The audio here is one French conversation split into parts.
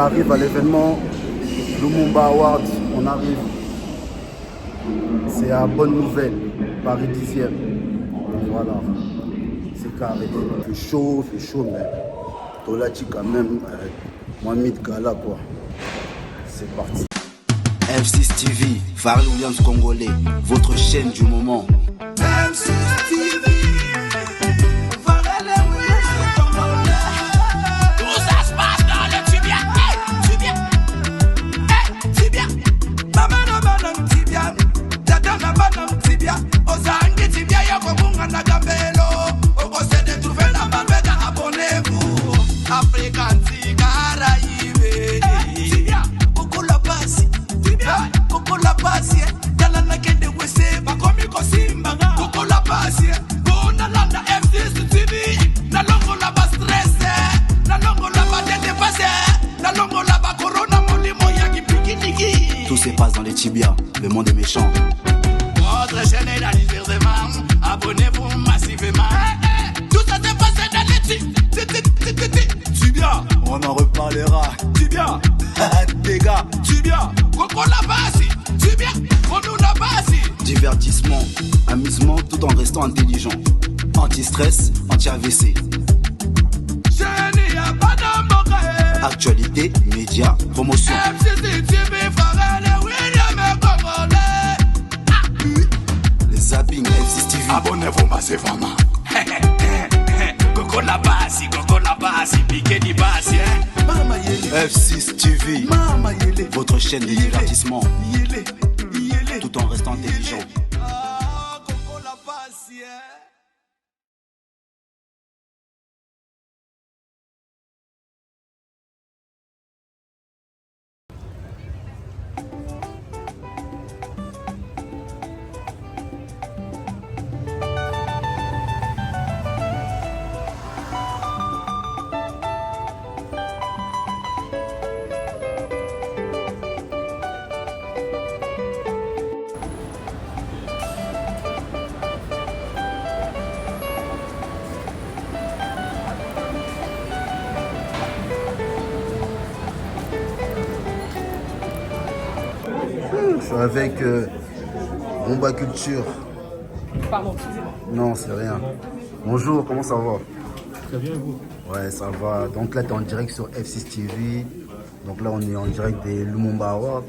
arrive à l'événement Lumumba Awards, on arrive. C'est à Bonne Nouvelle, Paris 10e. Voilà, c'est carré. Il fait chaud, mais Tolachi quand même, Mohamed Gala quoi. C'est parti. F6 TV, Pharrell Williams Congolais, votre chaîne du moment. F6 TV, Pharrell Williams Congolais. Tout ça se passe dans le Tibia. Tibia. Maman, Tibia. Tadana, Tibia. Ozangi Tibia, Yokobunga, Nagambelo. Okose de trouver la malveda, abonnez-vous. African Tigaraïbe. Tibia, beaucoup la passe. Koko la basi, yala na kende wese, bakomi kosimba. Koko la basi, bona landa F6 TV. Na longo la ba stress, na longo la ba dépassé, na longo la ba corona molimo yaki pikiniki. Tout se passe dans les tibias, le monde est méchant. Votre chaîne est dans diversement, abonnez-vous massivement. Tout ça se passe dans les tibia. On en reparlera. Tibia, Dégâts. tibia. Koko la basi, tibia. Konou la basi. Divertissement, amusement tout en restant intelligent. Anti-stress, anti-AVC. Génie à Banamboka. Actualité, médias, promotion. FCC TV, Pharrell Williams Congolais. Les zapping F6 TV. Abonnez-vous massivement. Koko la basi, piqué di basi. Mama yele. F6 TV, Mama yele. votre chaîne de divertissement Yele. tout en restant intelligent. Koko la basi, Je suis avec Rumba Culture. Pardon, excusez-moi. Non, c'est rien. Bonjour, comment ça va? Très bien, et vous? Ouais, ça va. Donc là, tu es en direct sur F6 TV. Donc là, on est en direct des Lumumba Awards.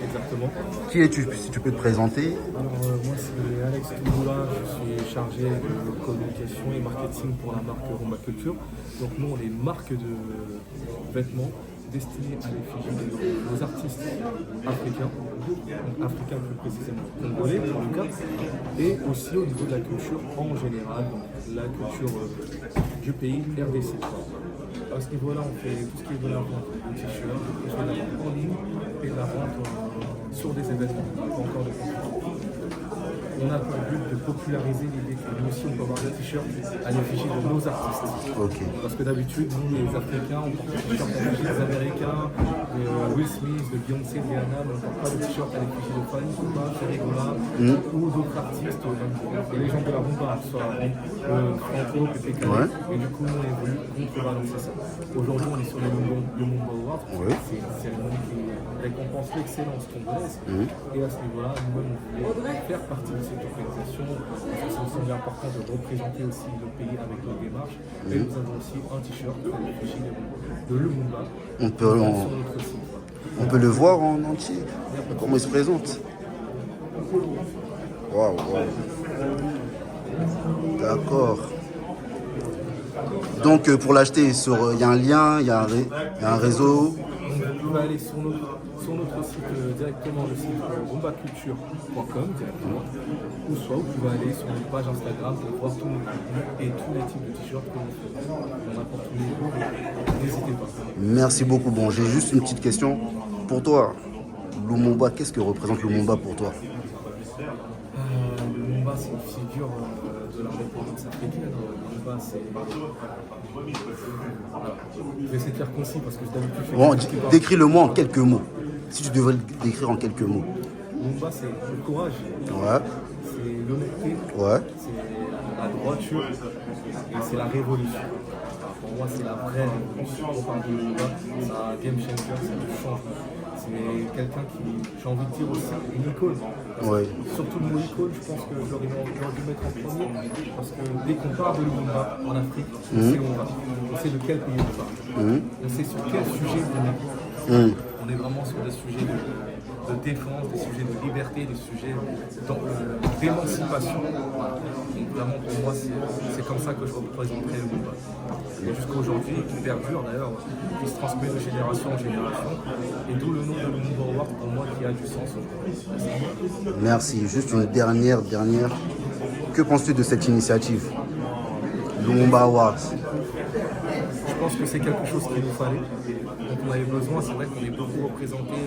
Exactement. Qui es-tu, si tu peux te présenter? Alors, moi, c'est Alex Toumoula. Je suis chargé de communication et marketing pour la marque Rumba Culture. Donc, nous, on est une marque de vêtements destinée à l'effigie de nos artistes africains, donc africains plus précisément congolais pour le cas, et aussi au niveau de la culture en général, donc la culture du pays RDC. À ce niveau-là, on fait tout ce qui est de la vente de t-shirts, on fait de la vente en ligne et de la vente sur des événements, pas encore de compétition. On a pour but de populariser l'idée que nous aussi on peut avoir des t-shirts à l'effigie de nos artistes. Ok. Parce que d'habitude, nous les Africains, on porte des t-shirts à l'effigie des Américains, de Will Smith, de Beyoncé, de Rihanna, mais on ne porte pas de t-shirts à l'effigie de Fanny Souba, Ferregola ou d'autres artistes, et les gens de la rumba, soit Franco, Pepe Kale. Ouais. Et du coup, nous on évolue contrebalancer ça. Aujourd'hui, on est sur le Lumumba Awards. Ouais. C'est une cérémonie qui récompense l'excellence congolaise. Et à ce niveau-là, nous-mêmes, on voulait faire partie de cette organisation. C'est aussi important de représenter aussi le pays avec nos démarches. Et nous avons aussi un t-shirt à l'effigie de Lumumba. On peut, Sur notre site. on peut le voir en entier. Comment il se présente? Waouh, D'accord. Donc pour l'acheter, il y a un lien, il y a un réseau. Vous pouvez aller sur notre site directement, le site rumbaculture.com directement, ou soit vous pouvez aller sur notre page Instagram pour voir tous nos contenus et tous les types de t-shirts que nous faisons. On apporte tous les jours, n'hésitez pas. Merci beaucoup. Bon, j'ai juste une petite question. Pour toi, Lumumba, qu'est-ce que représente Lumumba pour toi? Lumumba, c'est une figure de l'indépendance africaine. Lumumba, c'est... Voilà. Je vais essayer de faire concis parce que d'habitude je fais... Bon, décris-le-moi en quelques mots. Si tu devrais le décrire en quelques mots. Lumumba, c'est le courage, Ouais, c'est l'honnêteté, ouais. c'est la droiture et c'est la révolution. Pour pour moi, c'est la vraie révolution. On parle de Lumumba, c'est un game changer, c'est un changement. C'est quelqu'un qui, j'ai envie de dire aussi, une icône. Ouais. Surtout le mot icône, je pense que j'aurais dû mettre en premier. Parce que dès qu'on parle de Lumumba en Afrique, on sait où on va. On sait de quel pays on parle. On sait sur quel sujet on est. On est vraiment sur des sujets de défense, des sujets de liberté, des sujets d'émancipation. Donc vraiment pour moi c'est comme ça que je représenterai le Lumumba. Et jusqu'à aujourd'hui, qui perdure d'ailleurs, qui se transmet de génération en génération. Et d'où le nom de Lumumba Award pour moi qui a du sens aujourd'hui. Merci. Juste une dernière. Que penses-tu de cette initiative Lumumba Awards? Je pense que c'est quelque chose qu'il nous fallait. Donc on avait besoin, c'est vrai qu'on est beaucoup représenté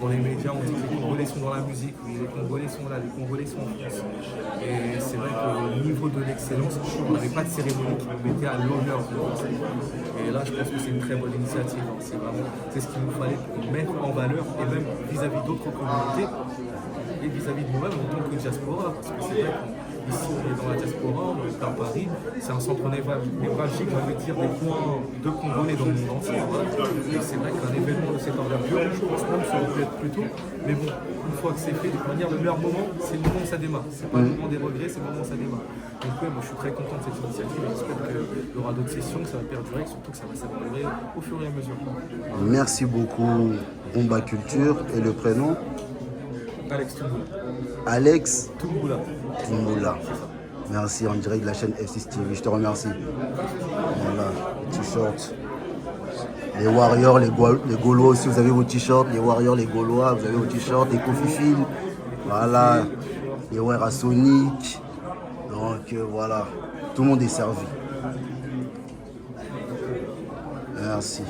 dans les médias, on dit que les Congolais sont dans la musique, oui, les Congolais sont là, les Congolais sont en France. Et c'est vrai qu'au niveau de l'excellence, on n'avait pas de cérémonie qui nous mettait à l'honneur de France. Et là, je pense que c'est une très bonne initiative. C'est ce qu'il nous fallait pour mettre en valeur, et même vis-à-vis d'autres communautés, et vis-à-vis de nous-mêmes en tant que diaspora. Parce que c'est vrai qu'ici, on est dans la diaspora, on est à Paris, c'est un centre névralgique, j'ai envie de dire, des points de Congolais dans le monde entier. Voilà. Et c'est vrai qu'un événement de cette envergure, je pense même que ça aurait pu être plus tôt. Mais bon, une fois que c'est fait, de toute manière, le meilleur moment, c'est le moment où ça démarre. C'est pas le moment des regrets, c'est le moment où ça démarre. Donc ouais, moi je suis très content de cette initiative et j'espère qu'il y aura d'autres sessions, que ça va perdurer, et surtout que ça va s'améliorer au fur et à mesure. Merci beaucoup, Rumba Culture. Et le prénom? Alex Tumboula. Alex Tumboula. Tumboula. Merci, en direct de la chaîne F6 TV. Je te remercie. Voilà, le t-shirt. Les Warriors, les Gaulois aussi, vous avez vos t-shirts. Les Warriors, les Gaulois, vous avez vos t-shirts. Les Kofi. Voilà. Les Warriors à Sonic. Donc voilà, tout le monde est servi. Merci.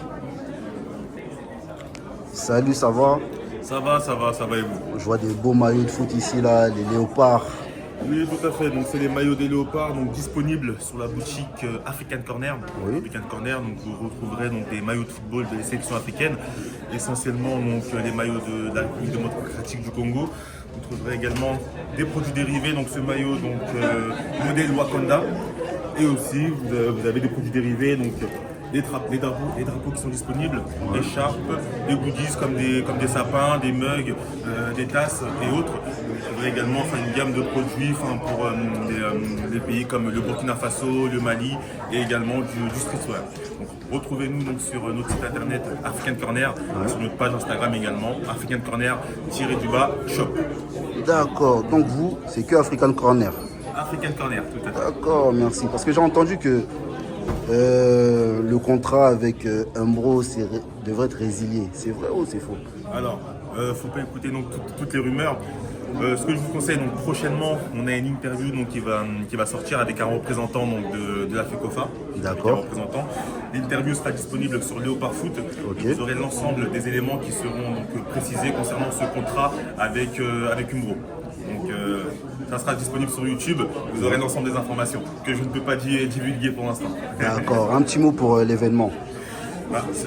Salut, ça va? Ça va et vous? Je vois des beaux maillots de foot ici, là, les léopards. Oui, tout à fait. Donc, c'est les maillots des léopards donc, disponibles sur la boutique African Corner. Oui. African Corner, donc, vous retrouverez donc, des maillots de football de la sélection africaine, essentiellement donc, les maillots de la République démocratique du Congo. Vous trouverez également des produits dérivés, donc ce maillot donc, modèle Wakanda. Et aussi, vous avez des produits dérivés, donc les drapeaux qui sont disponibles, des écharpes, des goodies comme des sapins, des mugs, des tasses et autres. Vous trouverez également une gamme de produits pour des pays comme le Burkina Faso, le Mali et également du streetwear. Donc retrouvez-nous donc sur notre site internet African Corner, sur notre page Instagram également, African Corner-shop. D'accord, donc vous, c'est que African Corner. African Corner, tout à fait. D'accord, merci. Parce que j'ai entendu que le contrat avec Umbro devrait être résilié. C'est vrai ou c'est faux? Alors, faut pas écouter donc, toutes les rumeurs. Ce que je vous conseille, donc, prochainement, on a une interview donc, qui va sortir avec un représentant donc, de la FECOFA. D'accord. L'interview sera disponible sur Léopard Foot. Okay. Vous aurez l'ensemble des éléments qui seront donc, précisés concernant ce contrat avec Umbro. Donc, ça sera disponible sur YouTube. Vous aurez l'ensemble des informations que je ne peux pas divulguer pour l'instant. D'accord. Un petit mot pour l'événement.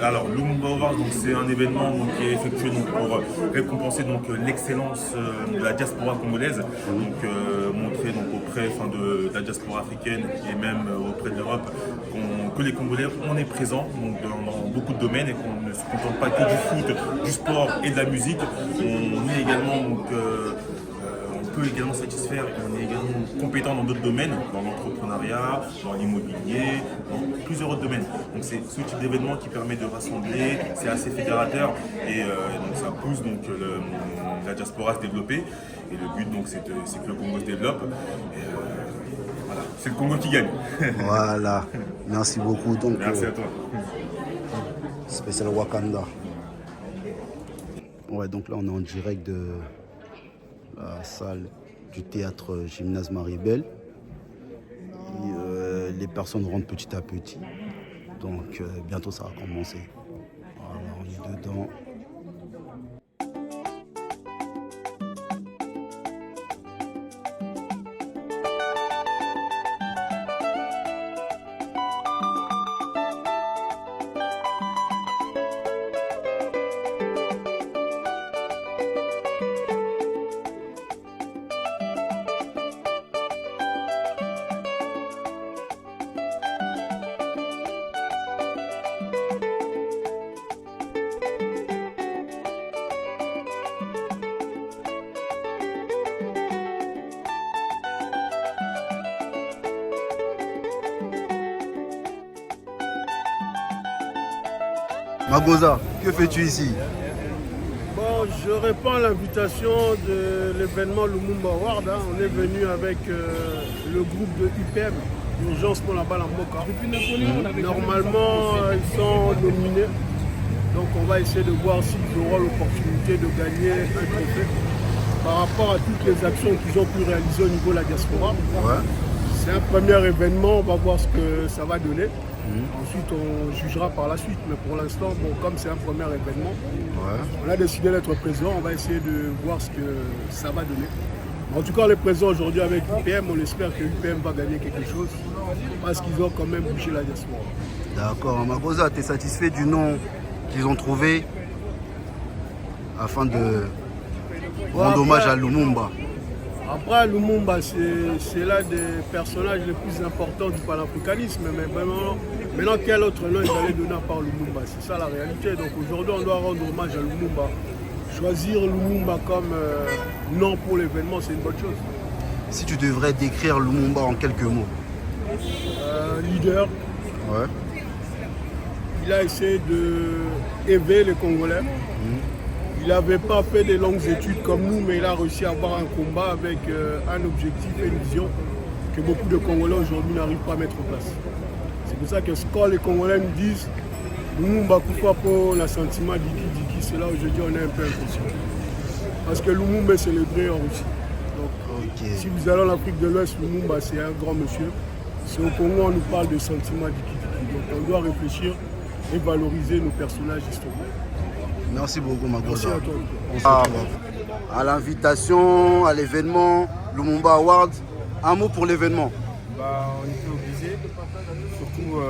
Alors, Lumumba Award, c'est un événement donc, qui est effectué donc, pour récompenser l'excellence de la diaspora congolaise, donc montrer donc, auprès de la diaspora africaine et même auprès de l'Europe que les Congolais, on est présents donc, dans beaucoup de domaines et qu'on ne se contente pas que du foot, du sport et de la musique. On est également donc, on peut également satisfaire, on est également compétent dans d'autres domaines, dans l'entrepreneuriat, dans l'immobilier, dans plusieurs autres domaines. Donc c'est ce type d'événement qui permet de rassembler, c'est assez fédérateur et donc ça pousse donc, la diaspora à se développer. Et le but donc c'est que le Congo se développe. Et, voilà, c'est le Congo qui gagne. Voilà, merci beaucoup. Donc, merci à toi. Spécial Wakanda. Ouais, donc là on est en direct de la salle du théâtre Gymnase Maribel. Les personnes rentrent petit à petit. Donc bientôt ça va commencer. Voilà, on est dedans. Magoza, que fais-tu ici? Bon, je réponds à l'invitation de l'événement Lumumba Award. Hein. On est venu avec le groupe de UPM, Urgence pour la balle en Moka. Normalement, ils sont nominés. Donc on va essayer de voir s'ils auront l'opportunité de gagner un trophée par rapport à toutes les actions qu'ils ont pu réaliser au niveau de la diaspora. Ouais. C'est un premier événement, on va voir ce que ça va donner. Ensuite, on jugera par la suite. Mais pour l'instant, bon, comme c'est un premier événement, on a décidé d'être présent. On va essayer de voir ce que ça va donner. En tout cas, on est présent aujourd'hui avec UPM. On espère que UPM va gagner quelque chose parce qu'ils ont quand même bougé la diaspora. D'accord. Magoza, tu es satisfait du nom qu'ils ont trouvé afin de rendre hommage à Lumumba? Après, Lumumba, c'est l'un des personnages les plus importants du panafricanisme. Mais vraiment, maintenant, quel autre nom ils allaient donner à part Lumumba? C'est ça la réalité. Donc aujourd'hui, on doit rendre hommage à Lumumba. Choisir Lumumba comme nom pour l'événement, c'est une bonne chose. Si tu devrais décrire Lumumba en quelques mots. Leader. Ouais. Il a essayé d'élever les Congolais. Il n'avait pas fait des longues études comme nous, mais il a réussi à avoir un combat avec un objectif et une vision que beaucoup de Congolais aujourd'hui n'arrivent pas à mettre en place. C'est pour ça que quand les Congolais nous disent Lumumba Kufa pour le sentiment d'Iki, c'est là où je dis on est un peu inconscient. Parce que Lumumba est célébré en Russie. Donc, si vous allez en Afrique de l'Ouest, Lumumba c'est un grand monsieur. C'est au Congo on nous parle de sentiment d'Iki. Donc on doit réfléchir et valoriser nos personnages historiques. Merci beaucoup, Magoza. Merci à toi. À l'invitation, à l'événement Lumumba Award, un mot pour l'événement. On était obligé, surtout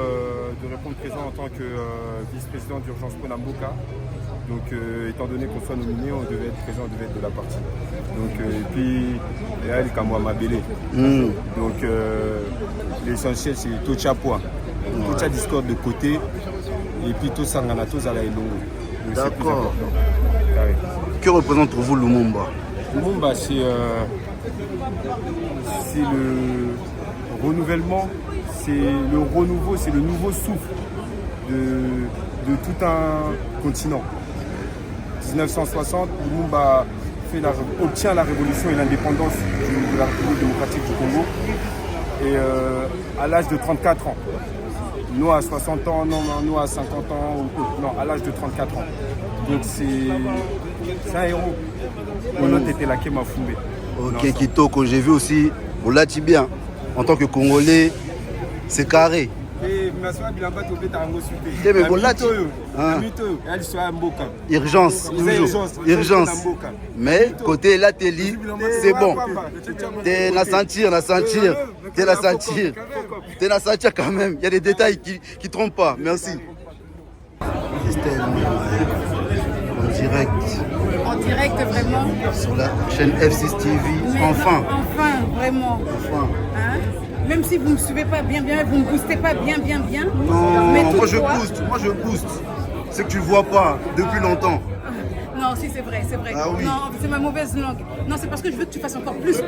de répondre présent en tant que vice-président d'Urgence pour la Mboka. Donc, étant donné qu'on soit nominé, on devait être présent, on devait être de la partie. Donc, et puis, il y a les Kamwa Mabele. Donc, l'essentiel, c'est Tocha Poa. Tocha Discord de côté, et puis tout Sangana, tout Zala et Longo. D'accord. Que représente pour vous Lumumba? Lumumba, c'est le renouvellement, c'est le renouveau, c'est le nouveau souffle de tout un continent. 1960, Lumumba obtient la révolution et l'indépendance de la République démocratique du Congo et à l'âge de 34 ans. Nous à 60 ans, non, nous à 50 ans, non, à l'âge de 34 ans. Donc c'est un héros. On a été là qui m'a fumé. Ok, Kitoko, j'ai vu aussi, vous l'avez bien, en tant que Congolais, c'est carré. Urgence, toujours. Urgence. Mais côté là, t'es libre, c'est bon. T'es la sentir. T'es la sentir quand même. Il y a des détails qui ne trompent pas. Merci. Christelle, en direct. En direct, vraiment. Sur la chaîne F6 TV. Mais enfin. Non, enfin, vraiment. Enfin. Hein? Même si vous ne me suivez pas bien, vous ne me boostez pas bien. Non, mais moi je booste. C'est que tu ne vois pas depuis longtemps. Non, si c'est vrai. Ah oui. Non, c'est ma mauvaise langue. Non, c'est parce que je veux que tu fasses encore plus.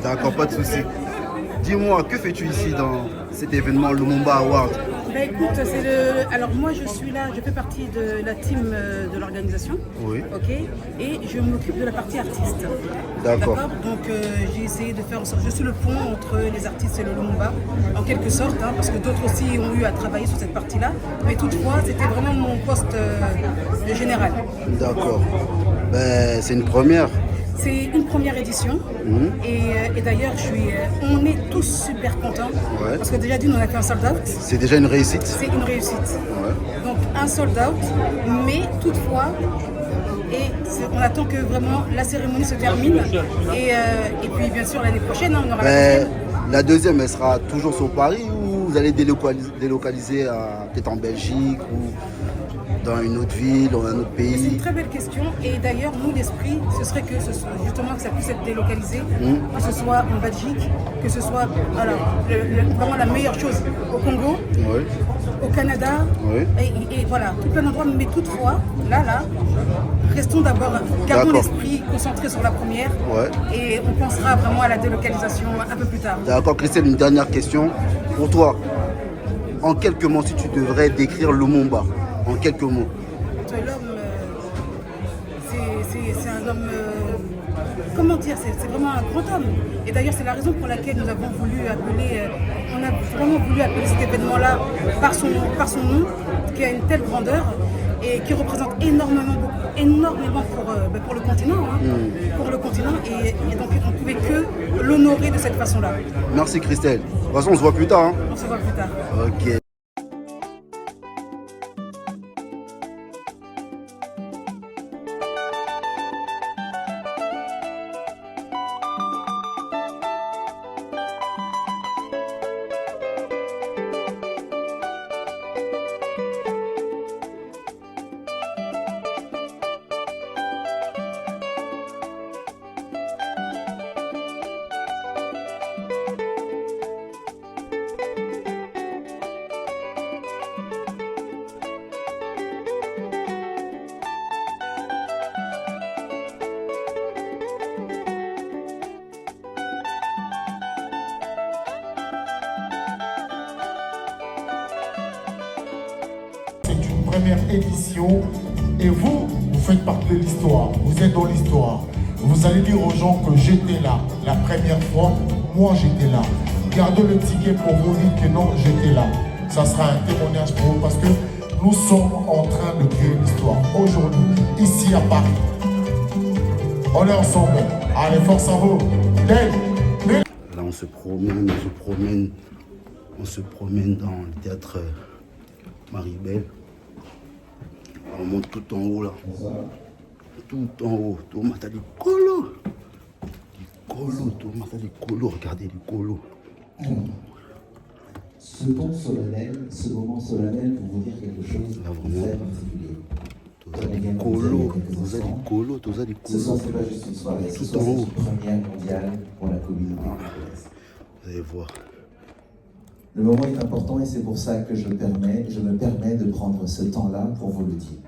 D'accord, pas de souci. Dis-moi, que fais-tu ici dans cet événement Lumumba Award? Ben écoute, alors moi je suis là, je fais partie de la team de l'organisation. Oui. Ok. Et je m'occupe de la partie artiste. D'accord. Donc j'ai essayé de faire en sorte, je suis le pont entre les artistes et le Lumumba, en quelque sorte, hein, parce que d'autres aussi ont eu à travailler sur cette partie-là. Mais toutefois, c'était vraiment mon poste de général. D'accord. Ben, c'est une première. C'est une première édition et d'ailleurs on est tous super contents parce que déjà on a fait un sold out. C'est déjà une réussite. C'est une réussite. Ouais. Donc un sold out, mais toutefois, on attend que vraiment la cérémonie se termine et puis bien sûr l'année prochaine on aura la deuxième, elle sera toujours sur Paris ou vous allez délocaliser peut-être en Belgique ou dans une autre ville, dans un autre pays? C'est une très belle question et d'ailleurs nous l'esprit ce serait que justement que ça puisse être délocalisé, que ce soit en Belgique, que ce soit vraiment la meilleure chose au Congo, au Canada et voilà, tout plein d'endroits, mais toutefois là, restons d'abord, gardons l'esprit concentré sur la première et on pensera vraiment à la délocalisation un peu plus tard. D'accord, Christelle, une dernière question pour toi. En quelques mots, si tu devrais décrire Lumumba, en quelques mots. L'homme, c'est un homme, comment dire, c'est vraiment un grand homme. Et d'ailleurs, c'est la raison pour laquelle nous avons voulu appeler, on a vraiment voulu appeler cet événement-là par son nom, qui a une telle grandeur et qui représente énormément pour le continent. Hein, pour le continent, et donc on ne pouvait que l'honorer de cette façon-là. Merci Christelle. De toute façon, on se voit plus tard. Hein. On se voit plus tard. Ok. Première édition et vous faites partie de l'histoire, vous êtes dans l'histoire. Vous allez dire aux gens que j'étais là la première fois, moi j'étais là. Gardez le ticket pour vous dire que non, j'étais là. Ça sera un témoignage pour vous parce que nous sommes en train de créer l'histoire aujourd'hui, ici à Paris. On est ensemble. Allez, force à vous. Là, on se promène dans le théâtre Maribel. On monte tout en haut là. Tout en haut. Thomas, t'as des colos. Thomas, t'as des colos. Regardez les colos. Ce temps solennel, ce moment solennel pour vous dire quelque chose de très particulier. Vous avez des colos. Ce soir, c'est pas juste une soirée, ce soir, c'est une première mondiale pour la communauté congolaise. Vous allez voir. Le moment est important et c'est pour ça que je me permets de prendre ce temps-là pour vous le dire.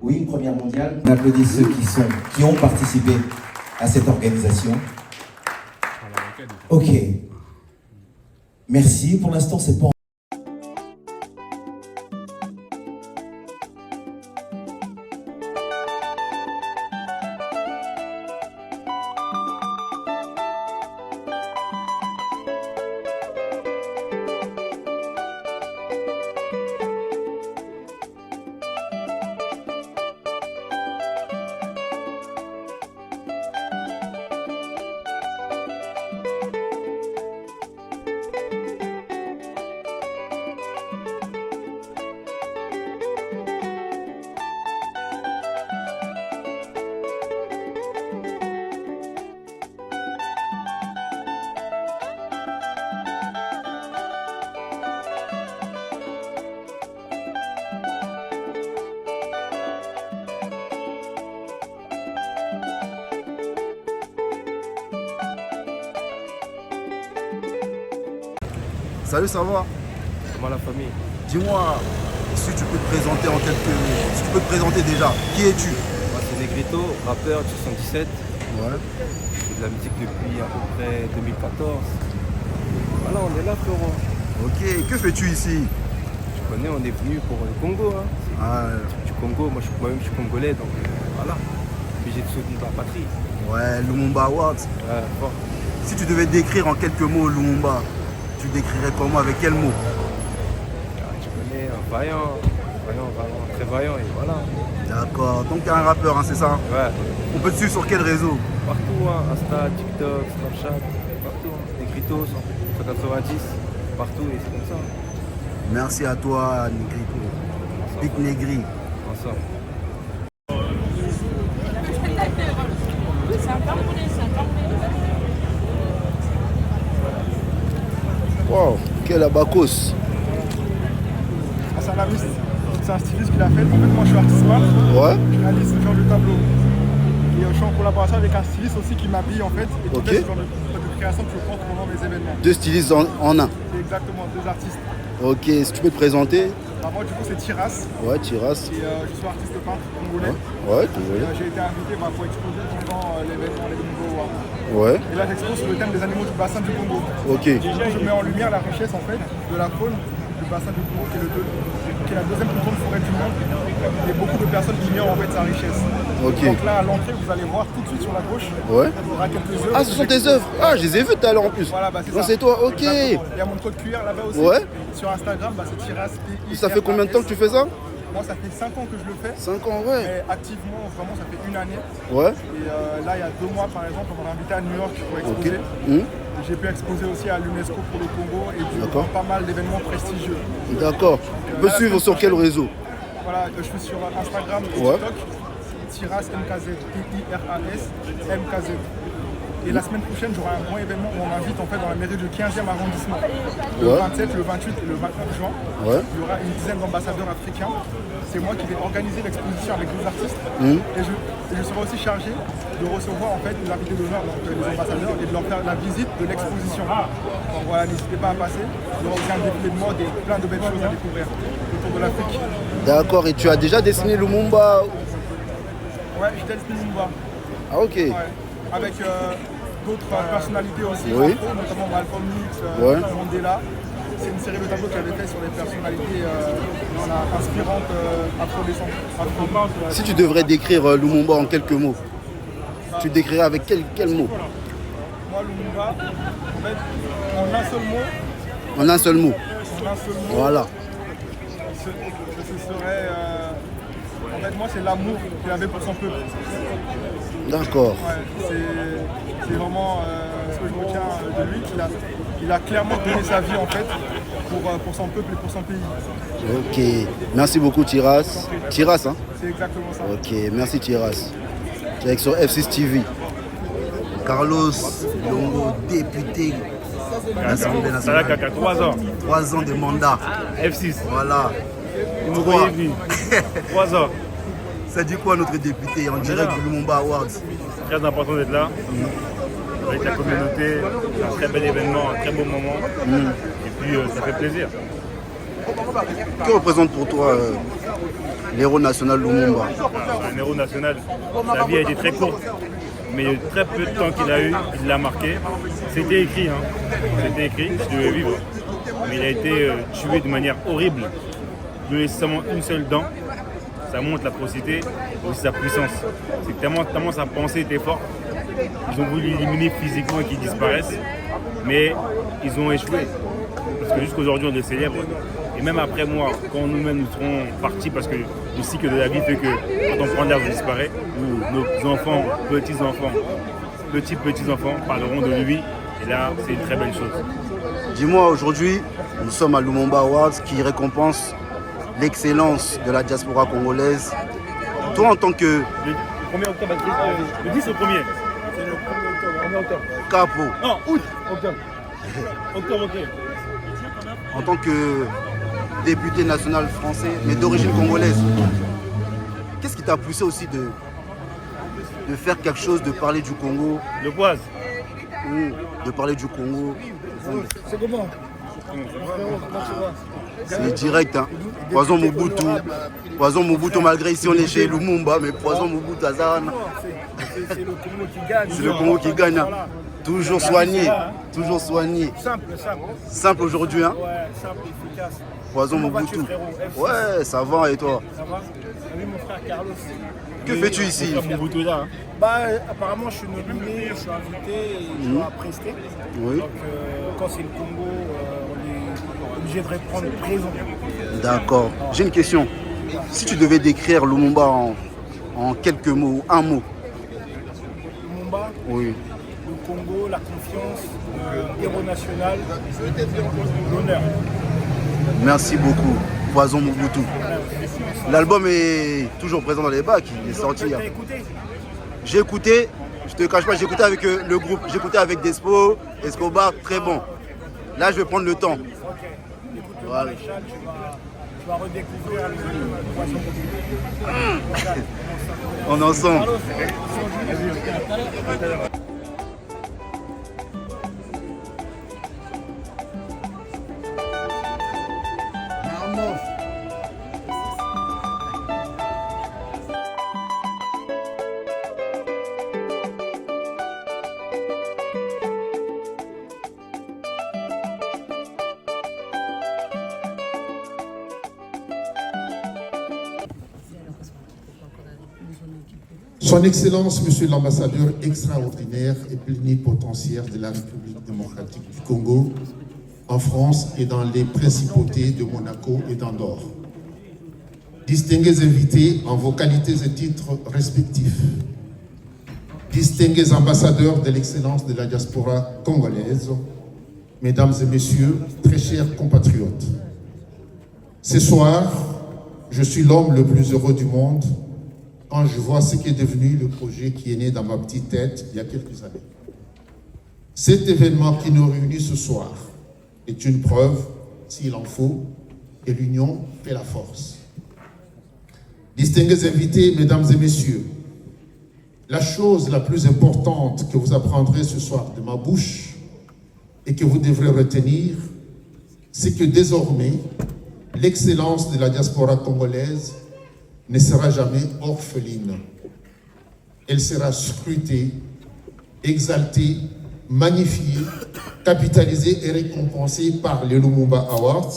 Oui, une première mondiale. On applaudit ceux qui ont participé à cette organisation. Ok. Merci. Pour l'instant, c'est pas... Salut, ça va? Comment la famille? Dis-moi, si tu peux te présenter en quelques... Si tu peux te présenter déjà, qui es-tu? Moi c'est Negrito, rappeur du 77. Ouais. Je fais de la musique depuis à peu près 2014. Voilà, on est là frérot. Ok, que fais-tu ici? Tu connais, on est venu pour le Congo. Hein. Du Congo, moi-même je suis congolais, donc voilà. Puis j'ai soutenir la patrie. Ouais, Lumumba Awards. Ouais, fort. Si tu devais décrire en quelques mots Lumumba, tu décrirais comment, avec quel mot? Tu connais, un vaillant, vraiment très vaillant et voilà. D'accord, donc tu es un rappeur, hein, c'est ça? Ouais. On peut te suivre sur quel réseau? Partout, hein. Insta, TikTok, Snapchat, partout. Hein. Negrito, 190, partout et c'est comme ça. Merci à toi, Negrito. Big Negri. Ensemble. Wow, quel abacos. C'est un artiste, c'est un styliste qui l'a fait. En fait, moi je suis artiste peintre. Ouais. Je réalise ce genre de tableau. Et je suis en collaboration avec un styliste aussi qui m'habille en fait. Et qui fait ce genre de création que je porte pendant mes événements. Deux stylistes en un. C'est exactement, deux artistes. Ok, si tu peux te présenter. Bah, moi du coup c'est Tiras. Ouais, Tiras. Et je suis artiste peintre congolais. Ouais, congolais. J'ai été invité pour exposer pendant l'événement Les Congo Awards. Ouais. Et là j'expose sur le thème des animaux du bassin du Congo. Ok. Je mets en lumière la richesse en fait de la faune du bassin du Congo qui est le qui est la deuxième plus grande forêt du monde. Et beaucoup de personnes ignorent en fait sa richesse. Ok. Donc là, à l'entrée, vous allez voir tout de suite sur la gauche, Ouais. il y aura quelques œuvres. Ah, ce sont tes œuvres. Ah, je les ai vues tout à l'heure en plus. Voilà, bah, c'est Non, ça. c'est toi, ok. Exactement. Il y a mon code QR là-bas aussi. Ouais. Sur Instagram, bah, c'est Tiras. Ça fait combien de temps que tu fais ça? Moi, ça fait 5 ans que je le fais. 5 ans, ouais. Mais activement, vraiment, ça fait 1 année. Ouais. Et là, il y a 2 mois, par exemple, on m'a invité à New York pour Ok. exposer. Mmh. J'ai pu exposer aussi à l'UNESCO pour le Congo et du D'accord. pas mal d'événements prestigieux. D'accord. Tu peux suivre sur quel réseau? Voilà, je suis sur Instagram et Ouais. TikTok. Tiras MKZ, Tiras MKZ. Et la semaine prochaine, j'aurai un grand événement où on m'invite en fait dans la mairie du 15e arrondissement. Le Ouais. 27, le 28 et le 29 juin. Ouais. Il y aura une dizaine d'ambassadeurs africains. C'est moi qui vais organiser l'exposition avec les artistes. Mmh. Et je serai aussi chargé de recevoir en fait l'invité d'honneur, donc les ambassadeurs, et de leur faire la visite de l'exposition. Donc voilà, n'hésitez pas à passer. Il y aura aussi un défilé de mode et plein de belles choses à découvrir autour de l'Afrique. D'accord. Et tu as déjà dessiné Lumumba? Ouais, je dessine Lumumba. Ah, ok. Ouais. Avec d'autres personnalités aussi, Oui. afro, notamment Malcolm X, Ouais. Mandela. C'est une série de tableaux que j'avais fait sur les personnalités inspirantes afro-descendantes. Si tu devrais décrire Lumumba en quelques mots, tu décrirais avec quel mot? Moi, Lumumba, en fait, en un seul mot, En un seul mot. Voilà. ce serait. En fait, moi, c'est l'amour qu'il avait pour son peuple. D'accord. Ouais, c'est vraiment ce que je retiens de lui. Il a clairement donné sa vie en fait pour son peuple et pour son pays. Ok. Merci beaucoup, Tiras. Tiras, hein? C'est exactement ça. Ok, merci, Tiras. Tu es avec sur F6 TV. Carlos Longo, député de l'Assemblée nationale. Ça a 3 ans. 3 ans de mandat. F6. Voilà. Vous me voyez venir. 3 ans. Ça dit quoi notre député en direct du Lumumba Awards? Très important d'être là. Avec la communauté, un très bel événement, un très beau moment. Et puis ça fait plaisir. Que représente pour toi l'héros national Lumumba? Un héros national. Sa vie a été très courte, mais il y a eu très peu de temps qu'il a eu, il l'a marqué. C'était écrit, hein. C'était écrit, je devais vivre. Mais il a été tué de manière horrible, de laisser seulement une seule dent. Ça montre la procité et aussi sa puissance. C'est que tellement sa pensée était forte. Ils ont voulu l'éliminer physiquement et qu'il disparaisse, mais ils ont échoué. Parce que jusqu'aujourd'hui, on le célèbre. Et même après moi, quand nous-mêmes nous serons partis, parce que le cycle de la vie fait que quand on prend l'âge, on disparaît, nos enfants, petits-enfants, petits-enfants parleront de lui. Et là, c'est une très belle chose. Dis-moi, aujourd'hui, nous sommes à Lumumba Awards qui récompense l'excellence de la diaspora congolaise. Toi, en tant que... Le 1er octobre, le 10 au 1er. C'est le 1er octobre. Capo. Non, août, octobre. Octobre, ok. En tant que député national français, mais d'origine congolaise, qu'est-ce qui t'a poussé aussi de faire quelque chose, de parler du Congo? Le Poise. De parler du Congo. C'est comment? C'est direct, hein. Poison Mobutu, malgré ici on est chez Lumumba, mais Poison Mobutu Azarana. C'est le Congo qui gagne. C'est le Congo qui gagne, hein. Voilà. Toujours soigné, toujours soigné. Simple. Simple aujourd'hui, hein. Ouais, simple, efficace. Poison Comment Mobutu. vas-tu, frérot? F6. Ouais, ça va et toi? Ça va? Salut mon frère Carlos. Que fais-tu ici? Mobutu est là. Hein. Bah, apparemment, je suis nominé, je suis invité et je dois prester. Oui. Donc, quand c'est le Congo, on est obligé de répondre présent. D'accord. J'ai une question. Si tu devais décrire Lumumba en quelques mots, ou un mot. Lumumba, Oui. le Congo, la confiance, héros national, l'honneur. Merci beaucoup, Poison Mobutu. L'album est toujours présent dans les bacs, il est sorti. T'as écouté? J'ai écouté, je te cache pas, j'ai écouté avec le groupe, j'ai écouté avec Despo, Escobar, très bon. Là, je vais prendre le temps. Ok. Écoute le Voilà. maréchal, tu vas redécouvrir le Poison. On est ensemble. Son Excellence, Monsieur l'ambassadeur extraordinaire et plénipotentiaire de la République démocratique du Congo, en France et dans les principautés de Monaco et d'Andorre. Distingués invités en vos qualités et titres respectifs. Distingués ambassadeurs de l'excellence de la diaspora congolaise, Mesdames et Messieurs, très chers compatriotes, ce soir, je suis l'homme le plus heureux du monde quand je vois ce qui est devenu le projet qui est né dans ma petite tête il y a quelques années. Cet événement qui nous réunit ce soir est une preuve, s'il en faut, que l'union fait la force. Distingués invités, Mesdames et Messieurs, la chose la plus importante que vous apprendrez ce soir de ma bouche et que vous devrez retenir, c'est que désormais, l'excellence de la diaspora congolaise ne sera jamais orpheline. Elle sera scrutée, exaltée, magnifiée, capitalisée et récompensée par les Lumumba Awards,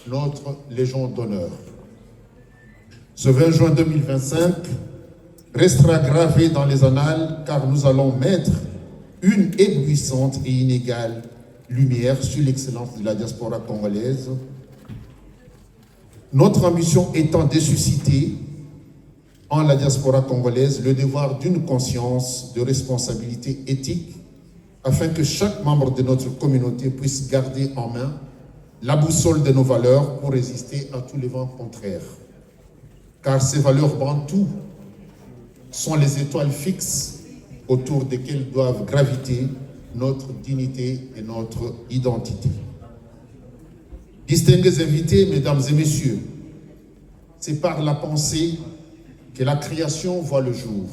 notre Légion d'honneur. Ce 20 juin 2025 restera gravé dans les annales car nous allons mettre une éblouissante et inégale lumière sur l'excellence de la diaspora congolaise. Notre ambition étant de susciter en la diaspora congolaise le devoir d'une conscience de responsabilité éthique afin que chaque membre de notre communauté puisse garder en main la boussole de nos valeurs pour résister à tous les vents contraires. Car ces valeurs bantoues sont les étoiles fixes autour desquelles doivent graviter notre dignité et notre identité. Distingués invités, Mesdames et Messieurs, c'est par la pensée que la création voit le jour.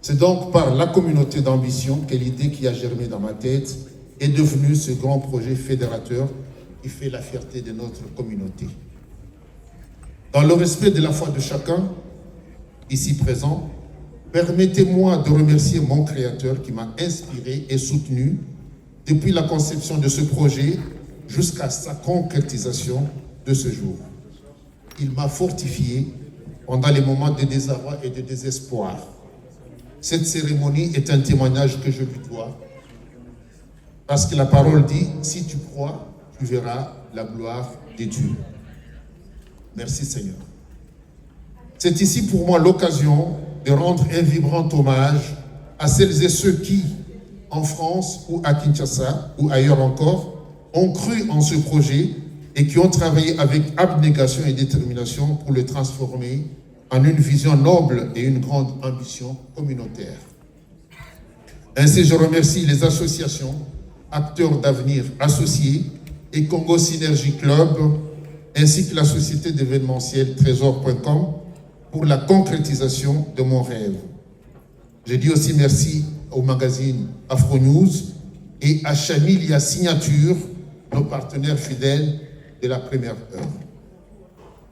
C'est donc par la communauté d'ambition que l'idée qui a germé dans ma tête est devenue ce grand projet fédérateur qui fait la fierté de notre communauté. Dans le respect de la foi de chacun, ici présent, permettez-moi de remercier mon créateur qui m'a inspiré et soutenu depuis la conception de ce projet jusqu'à sa concrétisation de ce jour. Il m'a fortifié pendant les moments de désarroi et de désespoir. Cette cérémonie est un témoignage que je lui dois, parce que la parole dit, si tu crois, tu verras la gloire de Dieu. Merci Seigneur. C'est ici pour moi l'occasion de rendre un vibrant hommage à celles et ceux qui, en France ou à Kinshasa ou ailleurs encore, ont cru en ce projet et qui ont travaillé avec abnégation et détermination pour le transformer en une vision noble et une grande ambition communautaire. Ainsi, je remercie les associations, acteurs d'avenir associés et Congo Synergie Club, ainsi que la société d'événementiel Trésor.com pour la concrétisation de mon rêve. Je dis aussi merci au magazine Afro News et à Chamilia Signature, nos partenaires fidèles de la première heure.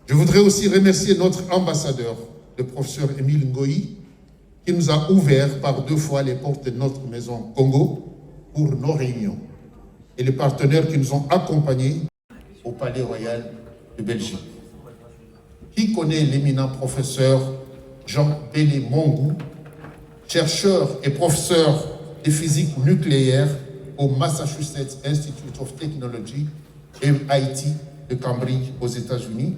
Je voudrais aussi remercier notre ambassadeur, le professeur Émile Ngoï, qui nous a ouvert par 2 fois les portes de notre maison Congo pour nos réunions, et les partenaires qui nous ont accompagnés au Palais Royal de Belgique. Qui connaît l'éminent professeur Jean Béné Mongou, chercheur et professeur de physique nucléaire au Massachusetts Institute of Technology, MIT de Cambridge aux États-Unis.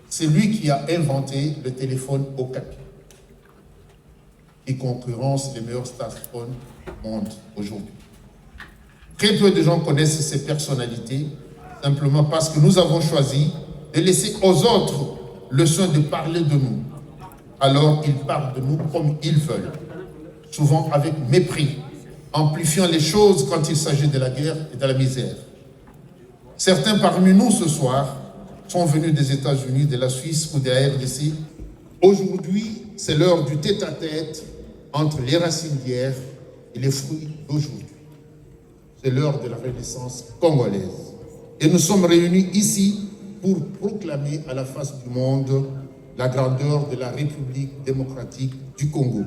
C'est lui qui a inventé le téléphone Okapi, qui concurrence les meilleurs smartphones du monde aujourd'hui. Très peu de gens connaissent ces personnalités, simplement parce que nous avons choisi de laisser aux autres le soin de parler de nous. Alors ils parlent de nous comme ils veulent, souvent avec mépris, amplifiant les choses quand il s'agit de la guerre et de la misère. Certains parmi nous ce soir sont venus des États-Unis, de la Suisse ou de la RDC. Aujourd'hui, c'est l'heure du tête-à-tête entre les racines d'hier et les fruits d'aujourd'hui. C'est l'heure de la renaissance congolaise. Et nous sommes réunis ici pour proclamer à la face du monde la grandeur de la République démocratique du Congo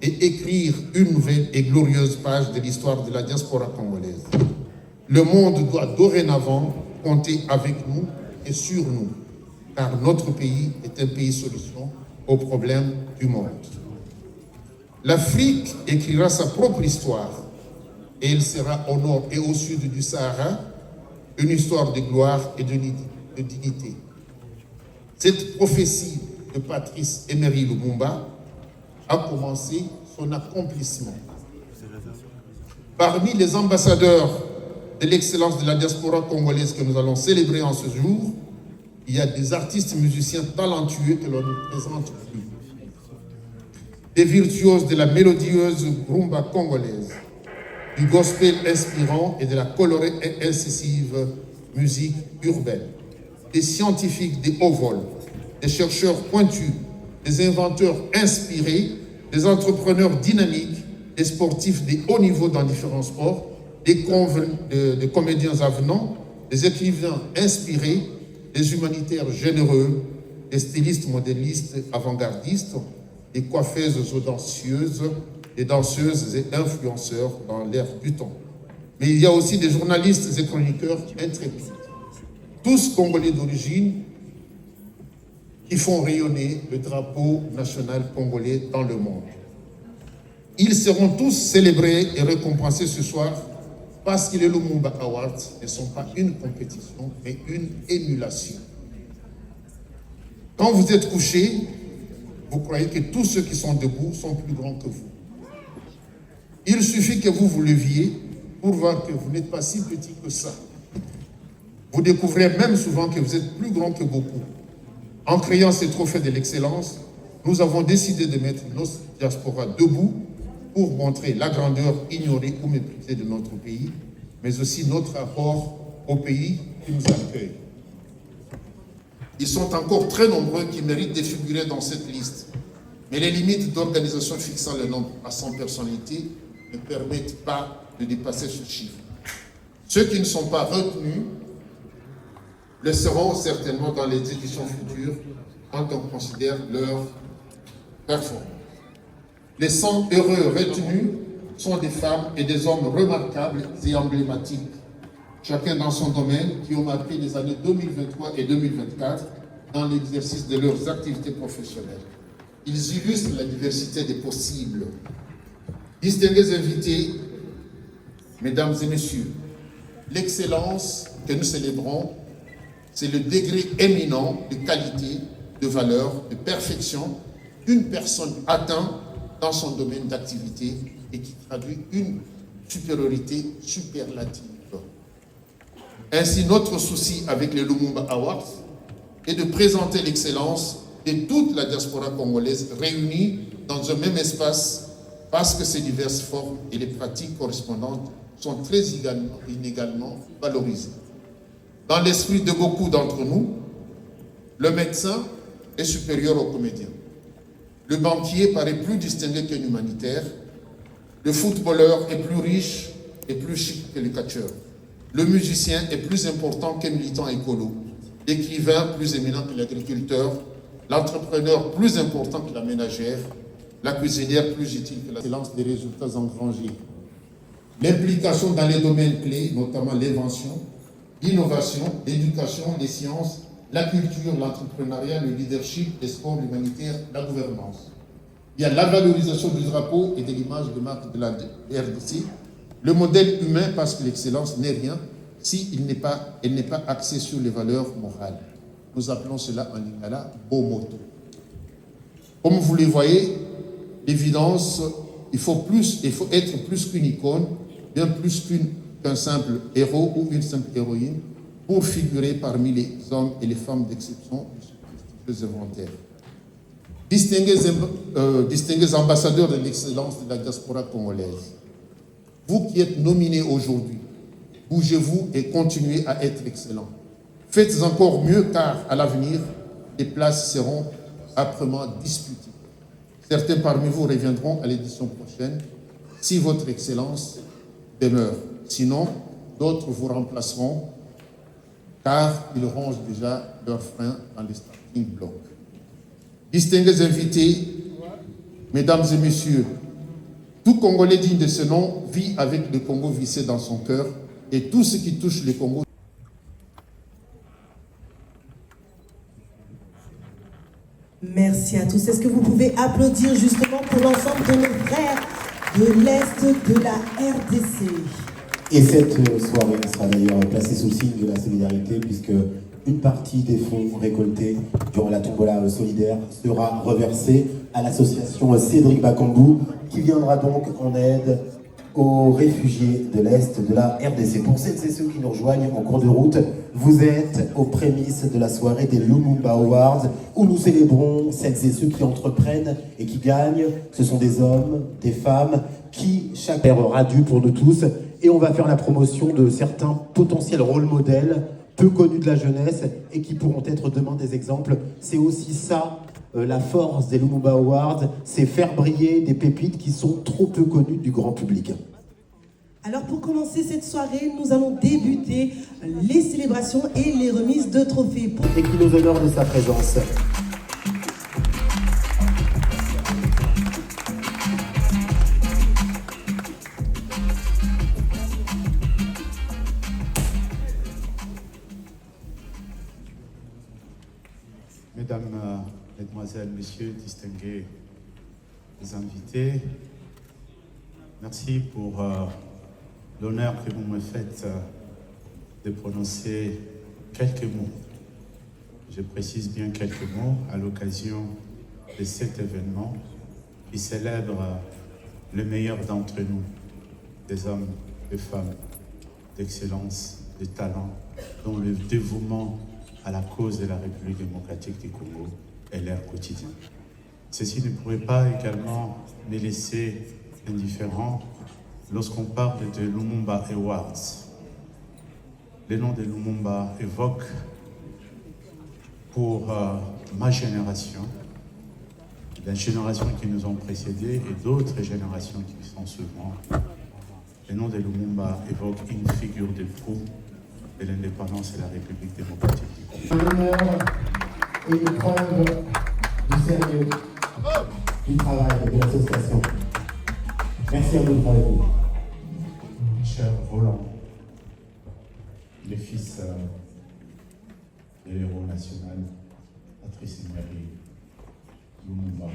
et écrire une nouvelle et glorieuse page de l'histoire de la diaspora congolaise. Le monde doit dorénavant compter avec nous et sur nous, car notre pays est un pays solution aux problèmes du monde. L'Afrique écrira sa propre histoire et il sera au nord et au sud du Sahara une histoire de gloire et de dignité. Cette prophétie de Patrice Emery Lumumba a commencé son accomplissement. Parmi les ambassadeurs de l'excellence de la diaspora congolaise que nous allons célébrer en ce jour, il y a des artistes musiciens talentueux que l'on ne présente plus. Des virtuoses de la mélodieuse rumba congolaise, du gospel inspirant et de la colorée et incisive musique urbaine, des scientifiques de haut vol, des chercheurs pointus, des inventeurs inspirés, des entrepreneurs dynamiques, des sportifs de haut niveau dans différents sports, des comédiens avenants, des écrivains inspirés, des humanitaires généreux, des stylistes modélistes avant-gardistes, des coiffeuses audacieuses, des danseuses et influenceurs dans l'air du temps. Mais il y a aussi des journalistes et chroniqueurs intrépides, tous Congolais d'origine, qui font rayonner le drapeau national congolais dans le monde. Ils seront tous célébrés et récompensés ce soir parce que les Lumumba Awards ne sont pas une compétition, mais une émulation. Quand vous êtes couché, vous croyez que tous ceux qui sont debout sont plus grands que vous. Il suffit que vous vous leviez pour voir que vous n'êtes pas si petit que ça. Vous découvrez même souvent que vous êtes plus grand que beaucoup. En créant ces trophées de l'excellence, nous avons décidé de mettre nos diasporas debout pour montrer la grandeur ignorée ou méprisée de notre pays, mais aussi notre rapport au pays qui nous accueille. Ils sont encore très nombreux qui méritent de figurer dans cette liste, mais les limites d'organisation fixant le nombre à 100 personnalités ne permettent pas de dépasser ce chiffre. Ceux qui ne sont pas retenus le seront certainement dans les éditions futures quand on considère leur performance. Les 100 heureux retenus sont des femmes et des hommes remarquables et emblématiques, chacun dans son domaine, qui ont marqué les années 2023 et 2024 dans l'exercice de leurs activités professionnelles. Ils illustrent la diversité des possibles. Distingués invités, mesdames et messieurs, l'excellence que nous célébrons, c'est le degré éminent de qualité, de valeur, de perfection qu'une personne atteint dans son domaine d'activité et qui traduit une supériorité superlative. Ainsi, notre souci avec les Lumumba Awards est de présenter l'excellence de toute la diaspora congolaise réunie dans un même espace parce que ces diverses formes et les pratiques correspondantes sont très inégalement valorisées. Dans l'esprit de beaucoup d'entre nous, le médecin est supérieur au comédien. Le banquier paraît plus distingué qu'un humanitaire. Le footballeur est plus riche et plus chic que le catcheur. Le musicien est plus important qu'un militant écolo. L'écrivain plus éminent que l'agriculteur. L'entrepreneur plus important que la ménagère. La cuisinière plus utile que l'excellence des résultats engrangés. L'implication dans les domaines clés, notamment l'invention, l'innovation, l'éducation, les sciences, la culture, l'entrepreneuriat, le leadership, les sports humanitaires, la gouvernance. Il y a la valorisation du drapeau et de l'image de marque de la RDC, le modèle humain parce que l'excellence n'est rien si elle n'est pas axée sur les valeurs morales. Nous appelons cela en lingala Bomoto. Comme vous le voyez, l'évidence, il faut être plus qu'une icône, bien plus qu'un simple héros ou une simple héroïne pour figurer parmi les hommes et les femmes d'exception de ce prestigieux inventaire. Distingués ambassadeurs de l'excellence de la diaspora congolaise, vous qui êtes nominés aujourd'hui, bougez-vous et continuez à être excellents. Faites encore mieux car à l'avenir, les places seront âprement disputées. Certains parmi vous reviendront à l'édition prochaine si votre excellence demeure. Sinon, d'autres vous remplaceront car ils rongent déjà leurs freins dans les starting blocks. Distingués invités, mesdames et messieurs, tout Congolais digne de ce nom vit avec le Congo vissé dans son cœur et tout ce qui touche le Congo Merci à tous. Est-ce que vous pouvez applaudir justement pour l'ensemble de nos frères de l'Est de la RDC? Et cette soirée sera d'ailleurs placée sous le signe de la solidarité, puisque une partie des fonds récoltés durant la tombola solidaire sera reversée à l'association Cédric Bakambu, qui viendra donc en aide aux réfugiés de l'Est de la RDC. Pour celles et ceux qui nous rejoignent en cours de route, vous êtes aux prémices de la soirée des Lumumba Awards, où nous célébrons celles et ceux qui entreprennent et qui gagnent. Ce sont des hommes, des femmes, qui chaque sera dû pour nous tous. Et on va faire la promotion de certains potentiels rôles modèles, peu connus de la jeunesse, et qui pourront être demain des exemples. C'est aussi ça, la force des Lumumba Awards, c'est faire briller des pépites qui sont trop peu connues du grand public. Alors pour commencer cette soirée, nous allons débuter les célébrations et les remises de trophées. Et qui nous honore de sa présence. Mesdames, Mesdemoiselles, Messieurs, distingués invités, merci pour l'honneur que vous me faites de prononcer quelques mots. Je précise bien quelques mots à l'occasion de cet événement qui célèbre le meilleur d'entre nous, des hommes, des femmes, d'excellence, de talent, dont le dévouement à la cause de la République démocratique du Congo est leur quotidien. Ceci ne pourrait pas également me laisser indifférent lorsqu'on parle de Lumumba Awards. Le nom de Lumumba évoque pour ma génération, la génération qui nous ont précédés et d'autres générations qui sont souvent. Le nom de Lumumba évoque une figure de proue de l'indépendance et la République démocratique du Congo. L'honneur et une preuve du sérieux du travail de l'association. Merci à vous de prendre vous. Cher Roland, le fils de l'héros national, Patrice Emery Lumumba,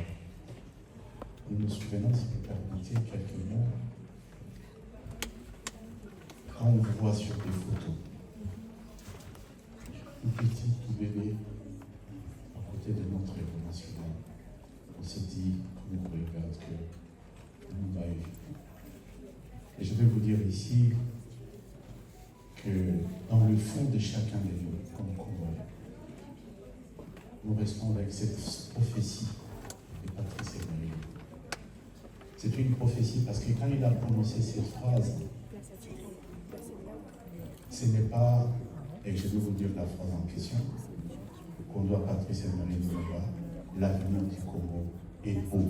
nous nous souvenons, si vous permettez, quelques mots. Quand on vous voit sur des photos, une petite bébé à côté de notre héros national, on s'est dit, on nous regarde, que Lumumba est vivant. Et je vais vous dire ici que dans le fond de chacun de nous, comme Congolais, nous restons avec cette prophétie de Patrice Emery. C'est une prophétie parce que quand il a prononcé cette phrase, ce n'est pas, et je vais vous dire la phrase en question, qu'on doit à Patrice Emery Lumumba, l'avenir du Congo est beau.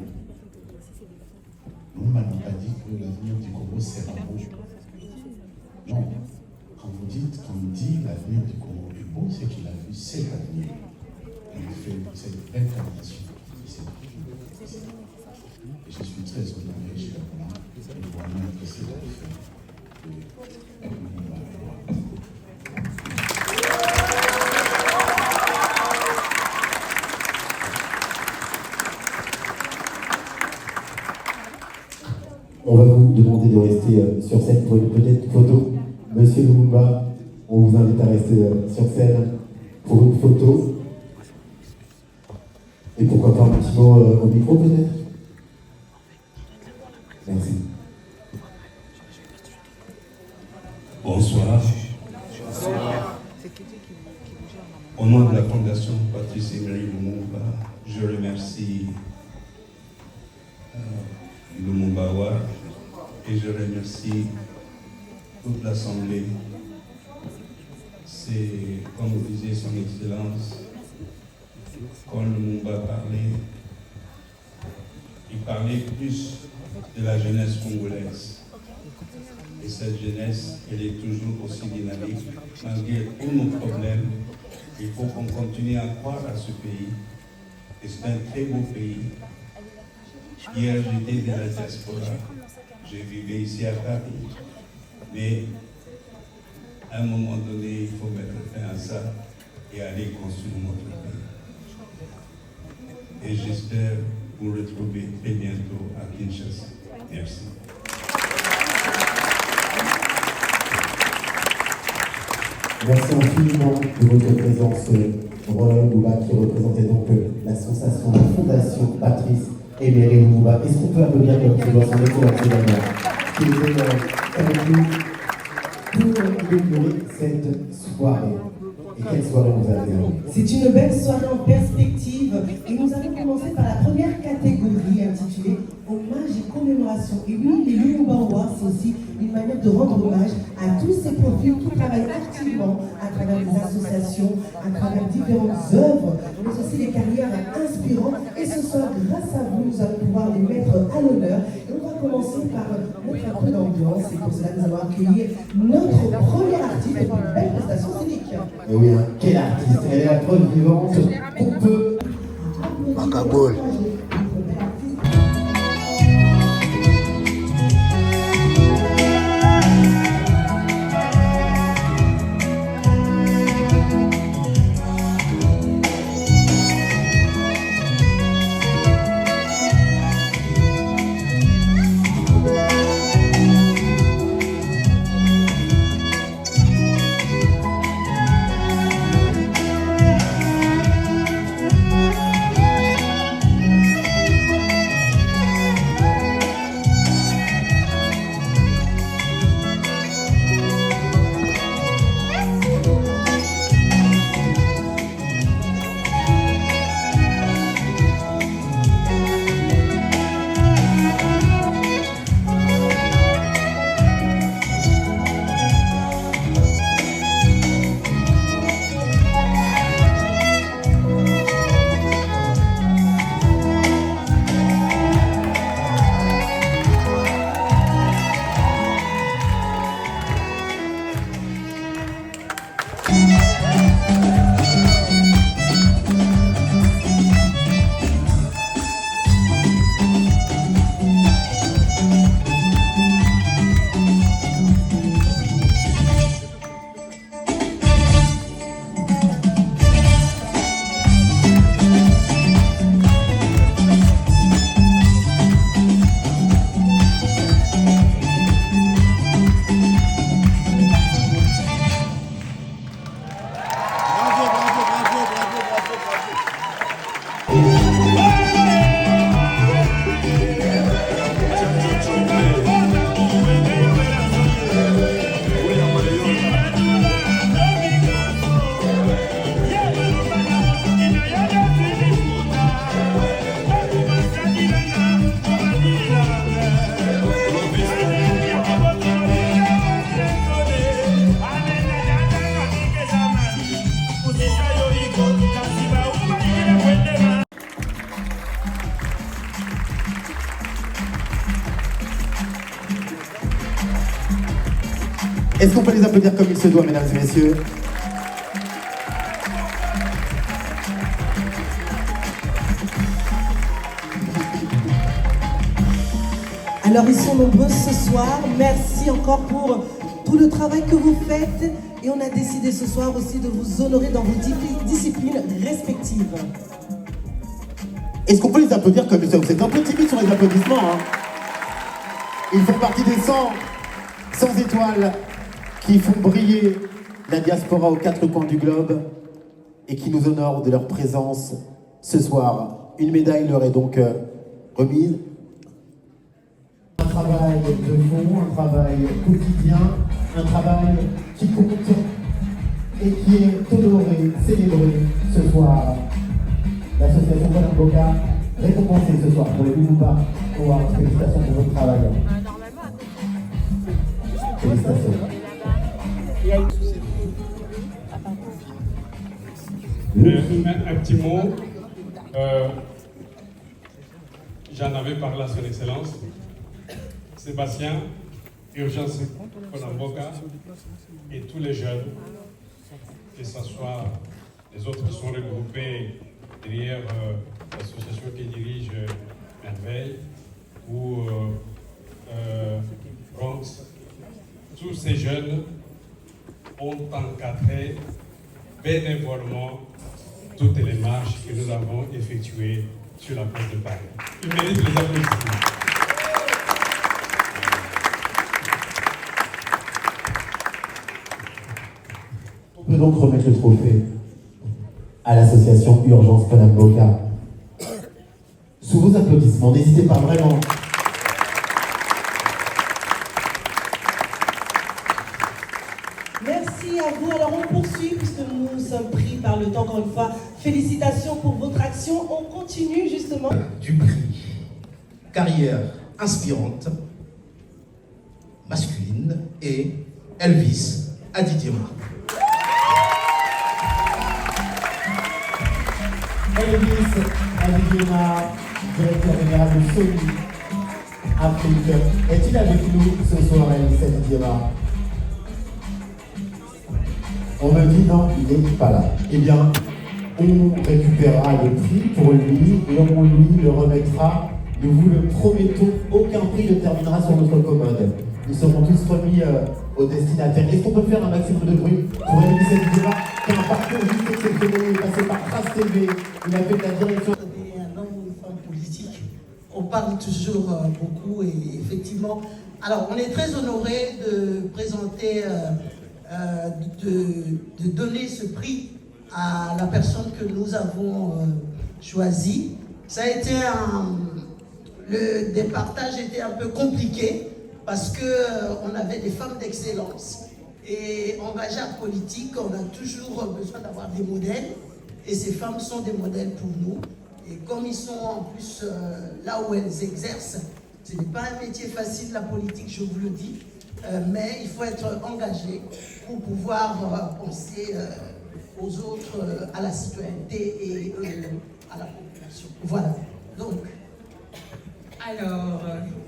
Lumumba n'a pas dit que l'avenir du Congo sera beau. Non. Quand vous dites, quand on dit l'avenir du Congo est beau, c'est qu'il a vu cet avenir. Il fait cette incarnation. Et je suis très honoré, cher Roland, de voir-même que c'est la fin de Lumumba. On va vous demander de rester sur scène pour une petite photo. Monsieur Lumumba, on vous invite à rester sur scène pour une photo. Et pourquoi pas un petit mot au micro peut-être? Merci. Bonsoir. Au nom de la Fondation Patrice Emery Lumumba, je remercie Lumumba Award et je remercie toute l'Assemblée. C'est, comme vous disiez, son Excellence, quand Lumumba parlait, il parlait plus de la jeunesse congolaise. Et cette jeunesse, elle est toujours aussi dynamique, malgré tous nos problèmes. Il faut qu'on continue à croire à ce pays. Et c'est un très beau pays. Hier, j'étais de la diaspora. Je vivais ici à Paris. Mais à un moment donné, il faut mettre fin à ça et aller construire notre pays. et j'espère vous retrouver très bientôt à Kinshasa. Merci. Merci infiniment de votre présence, Roland Lumumba, qui représentait donc l'association, la fondation Patrice Emery Lumumba. Est-ce qu'on peut applaudir comme tu dois son excellence également, qui était avec nous pour inaugurer cette soirée. Et quelle soirée vous avez? C'est une belle soirée en perspective et nous allons commencer par la première catégorie intitulée Hommage et commémoration. Et oui, les Lumumba Awards, c'est aussi une manière de rendre hommage à tous ces profils qui travaillent activement à travers les associations, à travers différentes œuvres, mais aussi des carrières inspirantes. Et ce soir, grâce à vous, nous allons pouvoir les mettre à l'honneur. Et on va commencer par mettre un peu d'ambiance. Et pour cela, nous allons accueillir notre premier artiste pour une belle prestation scénique. Et oui, hein, quel artiste! Elle est la preuve vivante qu'on peut. Macabole. Est-ce qu'on peut les applaudir comme il se doit, mesdames et messieurs? Alors ils sont nombreux ce soir. Merci encore pour tout le travail que vous faites. Et on a décidé ce soir aussi de vous honorer dans vos disciplines respectives. Est-ce qu'on peut les applaudir comme ça? Vous êtes un peu timide sur les applaudissements, hein? Ils font partie des 100 étoiles qui font briller la diaspora aux 4 coins du globe et qui nous honorent de leur présence ce soir. Une médaille leur est donc remise. Un travail de fond, un travail quotidien, un travail qui compte et qui est honoré, célébré ce soir. L'association Roland Lumumba récompensée ce soir pour les Lumumba Awards. Félicitations pour votre travail. Félicitations. Un petit mot. J'en avais parlé à son excellence. Sébastien, Urgence Konamboka et tous les jeunes, que ce soit les autres qui sont regroupés derrière l'association qui dirige Merveille ou Bronx, tous ces jeunes ont bénévolement toutes les marches que nous avons effectuées sur la place de Paris. Il mérite les applaudissements. On peut donc remettre le trophée à l'association Urgence Panamboka. Sous vos applaudissements, n'hésitez pas vraiment. Merci à vous. Alors on poursuit puisque nous sommes pris par le temps encore une fois. Félicitations pour votre action. On continue justement. Du prix Carrière inspirante masculine et Elvis Adidiema. Elvis Adidiema, directeur général de Sony Afrique. Est-il avec nous ce soir, Elvis Adidiema? On me dit non, il n'est pas là. Eh bien, on récupérera le prix pour lui et on lui le remettra. Nous vous le promettons, aucun prix ne terminera sur notre commode. Nous serons tous remis aux destinataires. Est-ce qu'on peut faire un maximum de bruit pour Elvis Adidiema, qui a un parcours juste exceptionnel, il est passé par Trace TV, il a fait de la direction. Un homme ou une femme politique, on parle toujours beaucoup et effectivement. Alors, on est très honoré de présenter, de donner ce prix à la personne que nous avons choisie. Ça a été le départage était un peu compliqué parce que on avait des femmes d'excellence et engagées en politique, on a toujours besoin d'avoir des modèles et ces femmes sont des modèles pour nous. Et comme ils sont en plus là où elles exercent, ce n'est pas un métier facile la politique, je vous le dis, mais il faut être engagé pour pouvoir penser aux autres, à la citoyenneté et à la population. Voilà. Donc. Alors,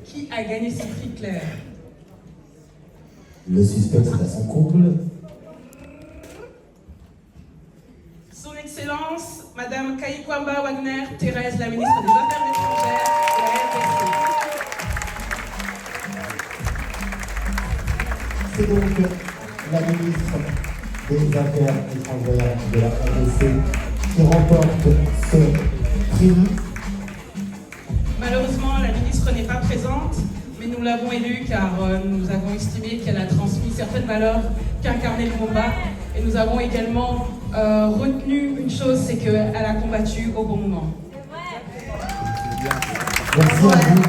qui a gagné ce prix, Claire? Le suspect est à son comble. Son Excellence, Madame Kaikwamba Wagner Thérèse, la ministre des Affaires étrangères de la RDC. C'est donc la ministre des Affaires étrangères de la RDC qui remporte ce prix. Malheureusement, la ministre n'est pas présente, mais nous l'avons élue car nous avons estimé qu'elle a transmis certaines valeurs qu'incarnait Lumumba. Et nous avons également retenu une chose, c'est qu'elle a combattu au bon moment. Merci à vous.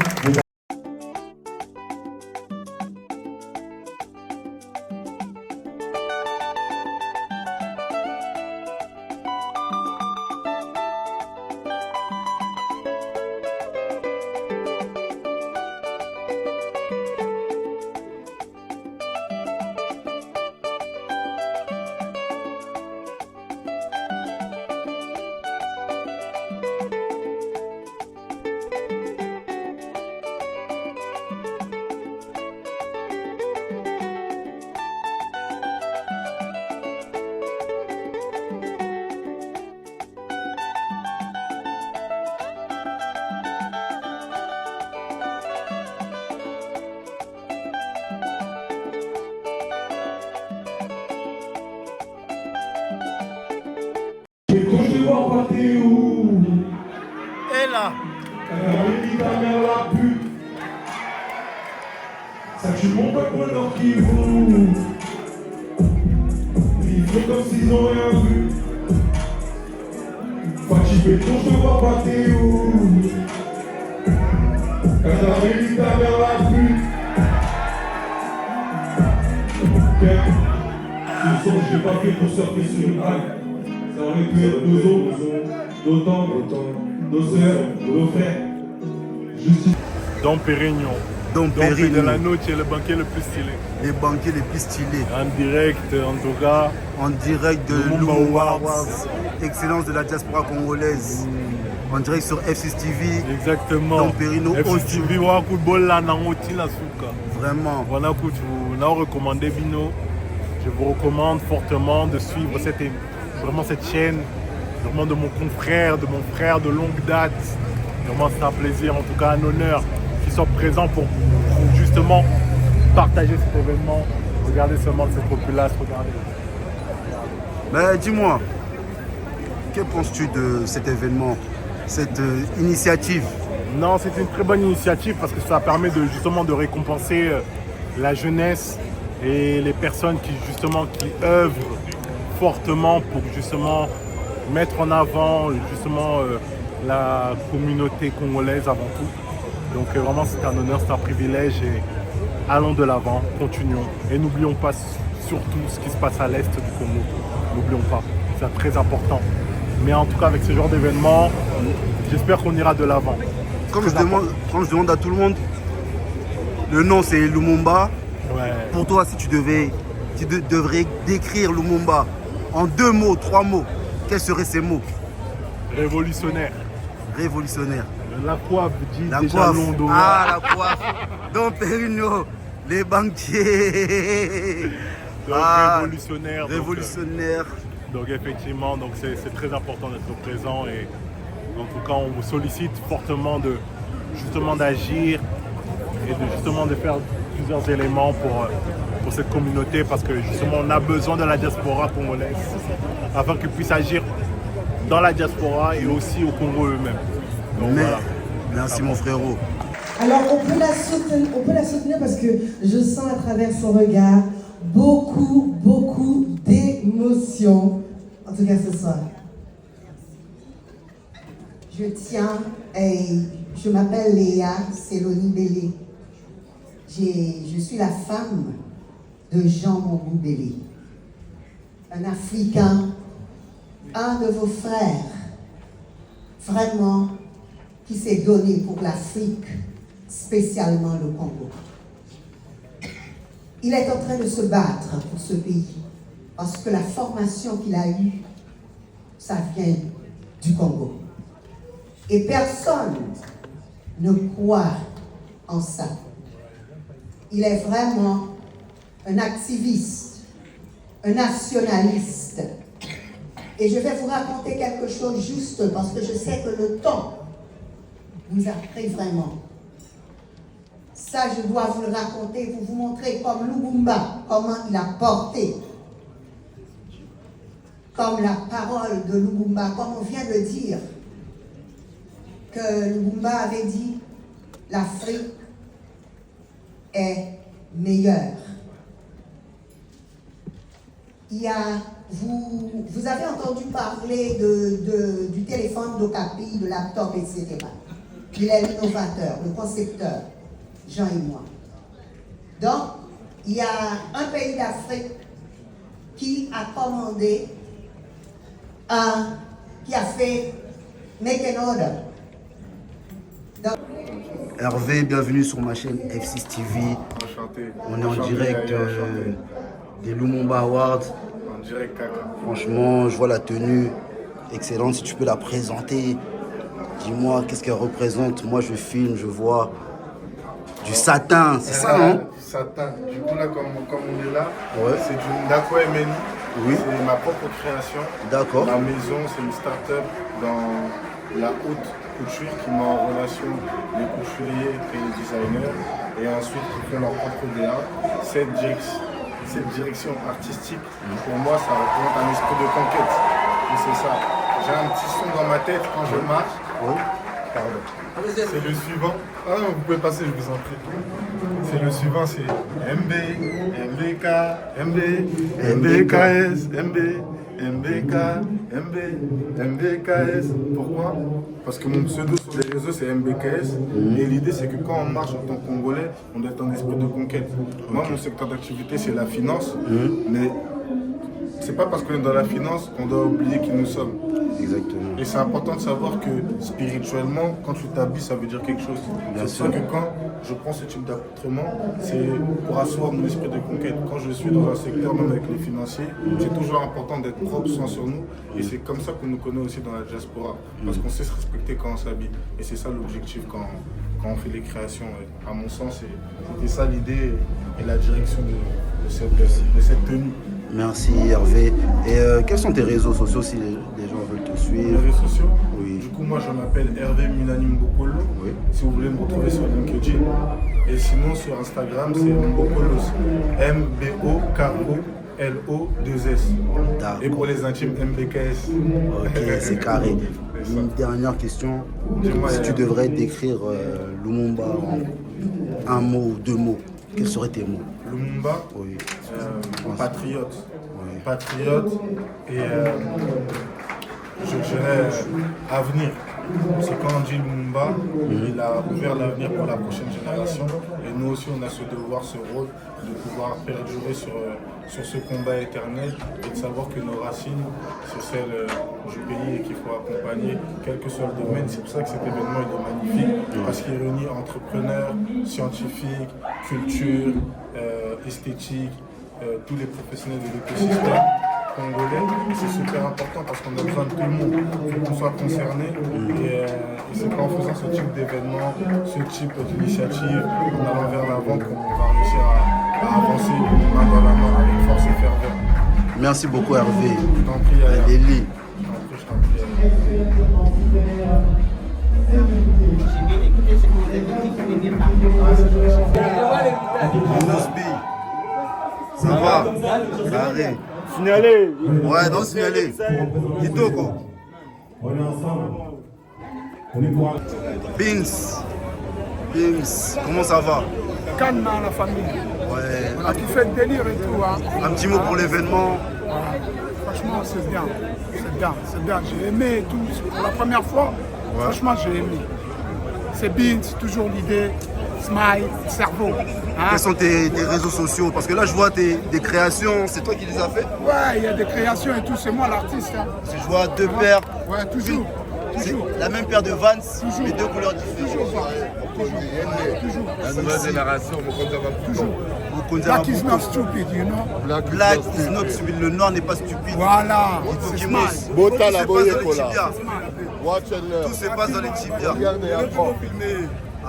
Et là, ça tue mon peuple au nord qui vous. Ils font comme s'ils n'ont rien vu. Fatigué, je te vois pas t'es où. Quand j'arrive ta mère la pute. Ce son, je l'ai pas fait pour surfer sur une hague. Ça aurait pu être nos autres, nos tantes, nos sœurs, nos frères. Dom Pérignon. Dom Pérignon. de la noche, le banquier le plus stylé. Les banquiers les plus stylés. En direct, en tout cas. En direct de Lumumba Awards. Excellence de la diaspora congolaise. En direct sur F6 TV. Exactement. Dom Pérignon. F6 TV, on a football là, vraiment. Voilà, on a recommandé Bino. Je vous recommande fortement de suivre cette chaîne, vraiment de mon confrère, de mon frère de longue date. Vraiment, c'est un plaisir, en tout cas un honneur qu'il soit présent pour justement partager cet événement. Regardez seulement cette populace, regardez. Mais dis-moi, que penses-tu de cet événement cette initiative? Non, c'est une très bonne initiative parce que ça permet justement de récompenser la jeunesse et les personnes qui œuvrent fortement pour justement mettre en avant la communauté congolaise avant tout. Donc vraiment c'est un honneur, c'est un privilège et allons de l'avant, continuons. Et n'oublions pas surtout ce qui se passe à l'est du Congo. N'oublions pas, c'est très important. Mais en tout cas avec ce genre d'événement, j'espère qu'on ira de l'avant. Quand je demande à tout le monde, le nom c'est Lumumba. Ouais. Pour toi, si tu devrais décrire Lumumba en 2 mots, 3 mots, quels seraient ces mots? Révolutionnaire. Révolutionnaire. La coiffe dit la déjà coiffe. Londo. Ah, la coiffe. Don Perigno, les banquiers. Donc, révolutionnaire. Révolutionnaire. Donc effectivement, c'est très important d'être présent et en tout cas on vous sollicite fortement d'agir et de faire plusieurs éléments pour cette communauté parce que justement on a besoin de la diaspora congolaise afin qu'ils puissent agir dans la diaspora et aussi au Congo eux-mêmes. Donc, voilà. Merci mon frérot. Alors on peut la soutenir parce que je sens à travers son regard beaucoup d'émotions, en tout cas ce soir. Je tiens et je m'appelle Léa Seloni Bélé. Je suis la femme de Jean Mongou Bélé, un Africain, un de vos frères, vraiment, qui s'est donné pour l'Afrique, spécialement le Congo. Il est en train de se battre pour ce pays, parce que la formation qu'il a eue, ça vient du Congo. Et personne ne croit en ça. Il est vraiment un activiste, un nationaliste. Et je vais vous raconter quelque chose juste parce que je sais que le temps nous a pris vraiment. Ça, je dois vous le raconter pour vous montrer comme Lumumba, comment il a porté, comme la parole de Lumumba, comme on vient de dire, que Lumumba avait dit, l'Afrique est meilleure. Vous avez entendu parler du téléphone d'Okapi, de laptop, etc. Il est l'innovateur, le concepteur, Jean et moi. Donc, il y a un pays d'Afrique qui a commandé, qui a fait Make an Order. Donc, Hervé, bienvenue sur ma chaîne F6 TV. Enchanté. On est en direct des Lumumba Awards. En direct, Kaka. Franchement, je vois la tenue excellente. Si tu peux la présenter, dis-moi qu'est-ce qu'elle représente. Moi, je filme, je vois du satin, c'est ça, non? Du satin. Du coup, là, comme on est là, ouais. C'est du Ndako Emeni. Oui. C'est ma propre création. D'accord. Ma maison, c'est une start-up dans la haute couture qui met en relation les couturiers et les designers. Et ensuite, qui font leur propre DA. Cette direction artistique, pour moi, ça représente un esprit de conquête. Et c'est ça. J'ai un petit son dans ma tête quand je marche. Oui. Pardon. C'est le suivant. Ah non, vous pouvez passer, je vous en prie. C'est le suivant, c'est MB, MBK, MB, MBKS, MB, MBK, MB, MBKS. Pourquoi? Parce que mon pseudo sur les réseaux c'est MBKS. Et l'idée c'est que quand on marche en tant que Congolais, on doit être en esprit de conquête. Moi, mon secteur d'activité c'est la finance, mais c'est pas parce qu'on est dans la finance qu'on doit oublier qui nous sommes. Exactement. Et c'est important de savoir que spirituellement, quand tu t'habilles, ça veut dire quelque chose. C'est pour ça que quand je prends ce type d'accoutrement, c'est pour asseoir mon esprit de conquête. Quand je suis dans un secteur, même avec les financiers, c'est toujours important d'être propre, sans sur nous. Et c'est comme ça qu'on nous connaît aussi dans la diaspora. Parce qu'on sait se respecter quand on s'habille. Et c'est ça l'objectif quand on fait les créations. Et à mon sens, c'était ça l'idée et la direction de cette tenue. Merci Hervé. Et quels sont tes réseaux sociaux si les gens veulent te suivre? Les réseaux sociaux? Oui. Du coup, moi je m'appelle Hervé Minani Mbokolo. Oui. Si vous voulez me retrouver sur LinkedIn. Et sinon sur Instagram, c'est Mbokolos. MBOKOLO2S. Et pour les intimes, MBKS. Ok, c'est carré. Une dernière question. Si tu devrais décrire Lumumba en un mot ou 2 mots, quels seraient tes mots? Lumumba, oui. Patriote. Oui. Patriote et je dirais avenir. C'est quand on dit Lumumba, il a ouvert l'avenir pour la prochaine génération. Et nous aussi, on a ce devoir, ce rôle de pouvoir perdurer sur ce combat éternel et de savoir que nos racines, c'est celles du pays et qu'il faut accompagner, quel que soit le domaine. C'est pour ça que cet événement il est magnifique, parce qu'il réunit entrepreneurs, scientifiques, culture, esthétique, tous les professionnels de l'écosystème congolais. C'est super important parce qu'on a besoin de tout le monde, il faut qu'on soit concerné. Et c'est pas en faisant ce type d'événement, ce type d'initiative, en allant vers l'avant qu'on va réussir à avancer main dans la main avec force et ferveur. Merci beaucoup Hervé. Je t'en prie, Aya. Lélie. Ça va? Carré. Signalé. Ouais, non, signalé. Kitoko. On est ensemble. Beans, comment ça va? Calme dans la famille. Ouais. On a kiffé le délire et tout. Hein. Un petit mot pour l'événement. Franchement, c'est bien. C'est bien. J'ai aimé et tout. Pour la première fois, franchement, j'ai aimé. C'est Beans, toujours l'idée. Smile, cerveau. Hein? Quels sont tes réseaux sociaux? Parce que là, je vois des créations, c'est toi qui les as fait? Ouais, il y a des créations et tout, c'est moi l'artiste. Hein. Je vois 2 paires. Ouais, toujours. La même paire de Vans, mais 2 couleurs différentes. La nouvelle génération, Black is not stupid, you know. Black is not stupid. Le noir n'est pas stupide. Voilà. Tout se passe dans les tibias.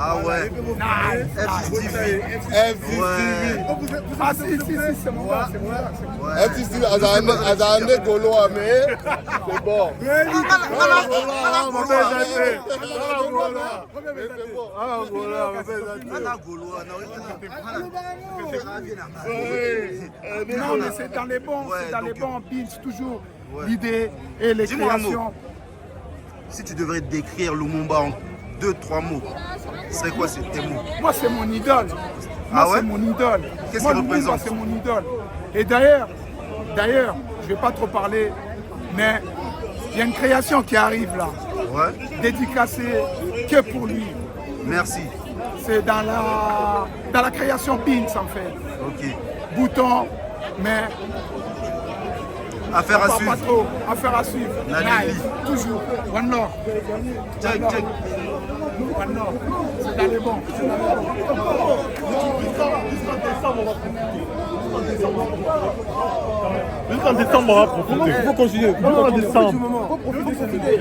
Ah ouais. FCTV. Ah si, c'est mon gars, c'est mon gars. FCTV, Azane Golo mais c'est bon. Non, mais c'est dans les bons, Beans, toujours l'idée et les créations. Si tu devrais décrire Lumumba en 2-3 mots, ce serait quoi tes mots? Moi, c'est mon idole. C'est mon idole. Qu'est-ce qu'il représente? C'est mon idole. Et d'ailleurs, je ne vais pas trop parler, mais il y a une création qui arrive là. Ouais. Dédicacée que pour lui. Merci. C'est dans la création Beans en fait. Ok. Bouton, mais... Affaire à suivre. Pas trop. Affaire à suivre. Live, toujours. One Love. Check. One Love. C'est dans les bons. Jusqu'en décembre, on va profiter. Il faut continuer.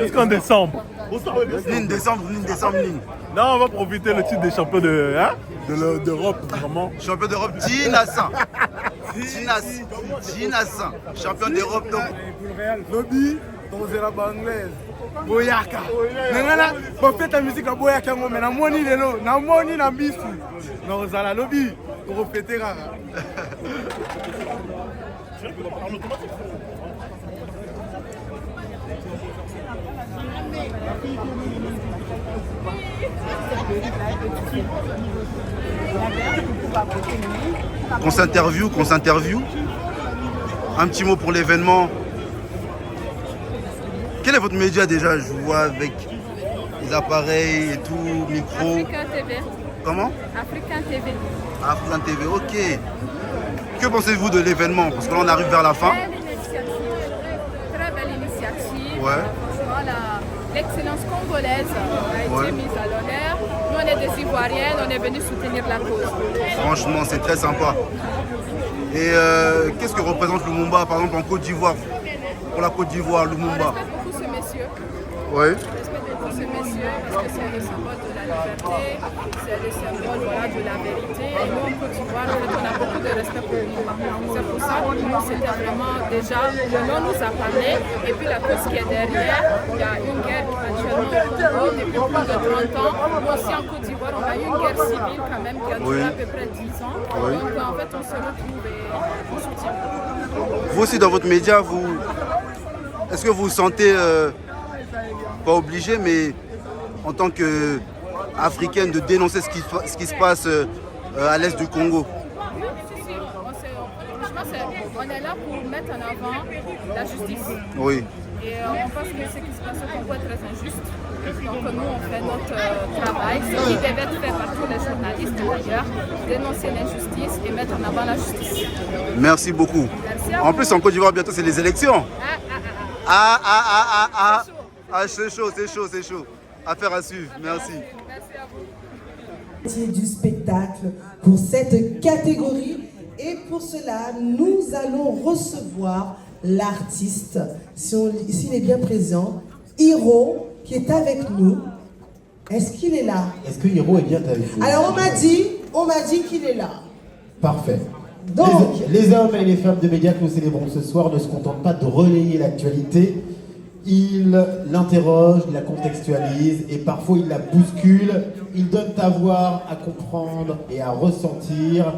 Jusqu'en décembre. Ligne décembre. Non, on va profiter le titre des champions d'Europe, vraiment. Champion d'Europe, Dinassan. Champion d'Europe, donc. Lobby, dans la anglaise. Boyaka. Nangana, bon fait ta musique la Boyaka, mais na moni lelo, na moni na bisu. Non, za la lobby, pour répéter rara. Qu'on s'interviewe. Un petit mot pour l'événement. Quel est votre média déjà? Je vous vois avec les appareils et tout, micro. Africain TV. Comment? Africain TV. Africain TV, ok. Que pensez-vous de l'événement? Parce que là on arrive vers la fin. Très belle initiative. Ouais. L'excellence congolaise a été mise à l'honneur. Nous on est des Ivoiriennes, on est venus soutenir la cause. Franchement, c'est très sympa. Et qu'est-ce que représente Lumumba, par exemple, en Côte d'Ivoire? Pour la Côte d'Ivoire, Lumumba. On respecte beaucoup ce monsieur. Oui. On respecte beaucoup ce monsieur parce que c'est le symbole de la liberté, c'est le symbole de la vérité. Et nous, en Côte d'Ivoire, en fait, on a beaucoup de respect pour Lumumba. C'est pour ça que nous, c'était vraiment déjà, le nom nous a parlé. Et puis la cause qui est derrière, il y a une guerre actuellement au Congo depuis plus de 30 ans. Nous aussi, en Côte d'Ivoire, on a eu une guerre civile quand même qui a duré à peu près 10 ans. Donc, en fait, on se retrouve et on soutient. Vous aussi, dans votre média, est-ce que vous sentez pas obligé, mais en tant qu'Africaine, de dénoncer ce qui se passe à l'est du Congo. On est là pour mettre en avant la justice. Oui. Et on pense que ce qui se passe au Congo est très injuste. Donc nous, on fait notre travail, ce qui devait être fait par tous les journalistes d'ailleurs, dénoncer l'injustice et mettre en avant la justice. Merci beaucoup. Merci à en vous. plus, en Côte d'Ivoire, bientôt, c'est les élections. Ah, c'est chaud, c'est chaud, c'est chaud. Affaire à suivre. Merci. Merci à vous. Du spectacle pour cette catégorie. Et pour cela, nous allons recevoir l'artiste, s'il est bien présent, Hiro, qui est avec nous. Est-ce qu'il est là? Est-ce que Hiro est bien avec nous? Alors on m'a dit qu'il est là. Parfait. Donc, les hommes et les femmes de médias que nous célébrons ce soir ne se contentent pas de relayer l'actualité. Ils l'interrogent, ils la contextualisent et parfois ils la bousculent. Ils donnent à voir, à comprendre et à ressentir.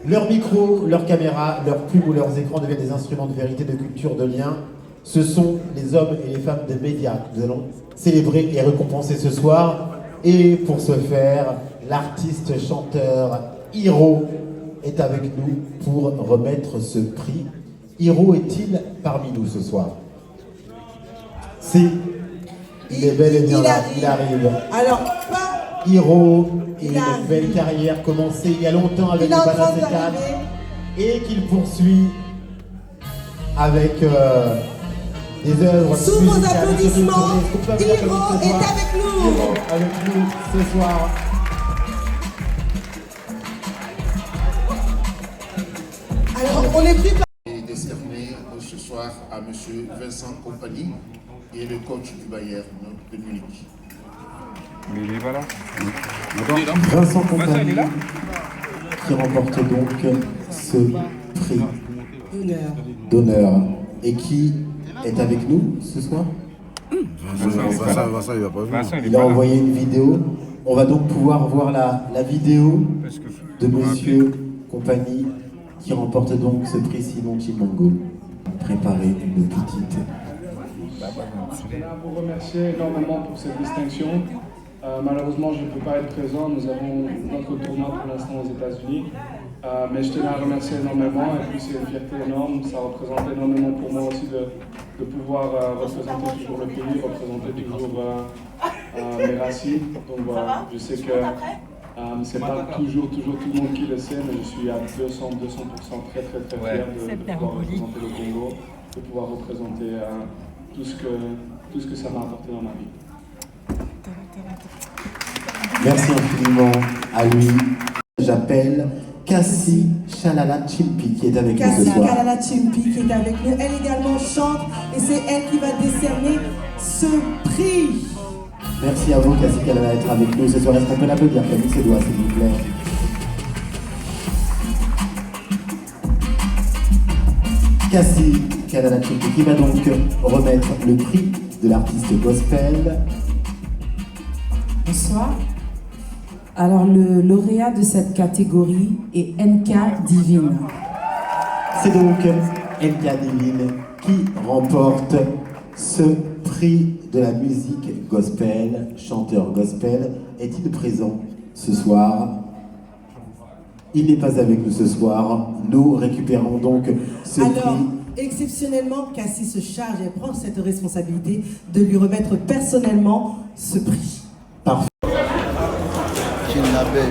Leurs micros, leurs caméras, leurs plumes ou leurs écrans deviennent des instruments de vérité, de culture, de lien. Ce sont les hommes et les femmes de médias que nous allons célébrer et récompenser ce soir. Et pour ce faire, l'artiste chanteur Hiro est avec nous pour remettre ce prix. Hiro est-il parmi nous ce soir? Si, il est bel et bien là, il arrive. Alors, Hiro et une belle carrière commencée il y a longtemps avec le Bana C4 et qu'il poursuit avec des œuvres sous vos applaudissements, Hiro est avec nous. Hiro avec nous ce soir. Alors, on est pris par... Et décerné ce soir à M. Vincent Kompany, qui est le coach du Bayern de Munich. Mais il est pas là. Vincent Kompany qui remporte donc ce prix d'honneur et qui est avec nous ce soir. Vincent, il va pas venir. Il a envoyé une vidéo. On va donc pouvoir voir la vidéo de Monsieur Kompany qui remporte donc ce prix Simon Chimango. Préparez une petite. Je tenais à vous remercier énormément pour cette distinction. Malheureusement, je ne peux pas être présent. Nous avons notre tournoi pour l'instant aux États-Unis. Mais je tenais à remercier énormément. Et puis, c'est une fierté énorme. Ça représente énormément pour moi aussi de pouvoir représenter toujours le pays, représenter toujours mes racines. Donc voilà, je sais que c'est pas toujours tout le monde qui le sait, mais je suis à 200% très fier de pouvoir représenter le Congo, de pouvoir représenter tout ce que ça m'a apporté dans ma vie. Merci infiniment à lui. J'appelle Cassie Chalala Chimpi qui est avec nous ce soir. Cassie Chalala Chimpi qui est avec nous. Elle également chante et c'est elle qui va décerner ce prix. Merci à vous Cassie Chalala d'être avec nous ce soir. Est-ce qu'on peut l'applaudir Camille ses doigts s'il vous plaît? Cassie Chalala Chimpi qui va donc remettre le prix de l'artiste gospel. Bonsoir. Alors, le lauréat de cette catégorie est NK Divine. C'est donc NK Divine qui remporte ce prix de la musique gospel, chanteur gospel. Est-il présent ce soir? Il n'est pas avec nous ce soir. Nous récupérons donc ce prix. Exceptionnellement, Cassie se charge et prend cette responsabilité de lui remettre personnellement ce prix. Parfait. Kidnappé.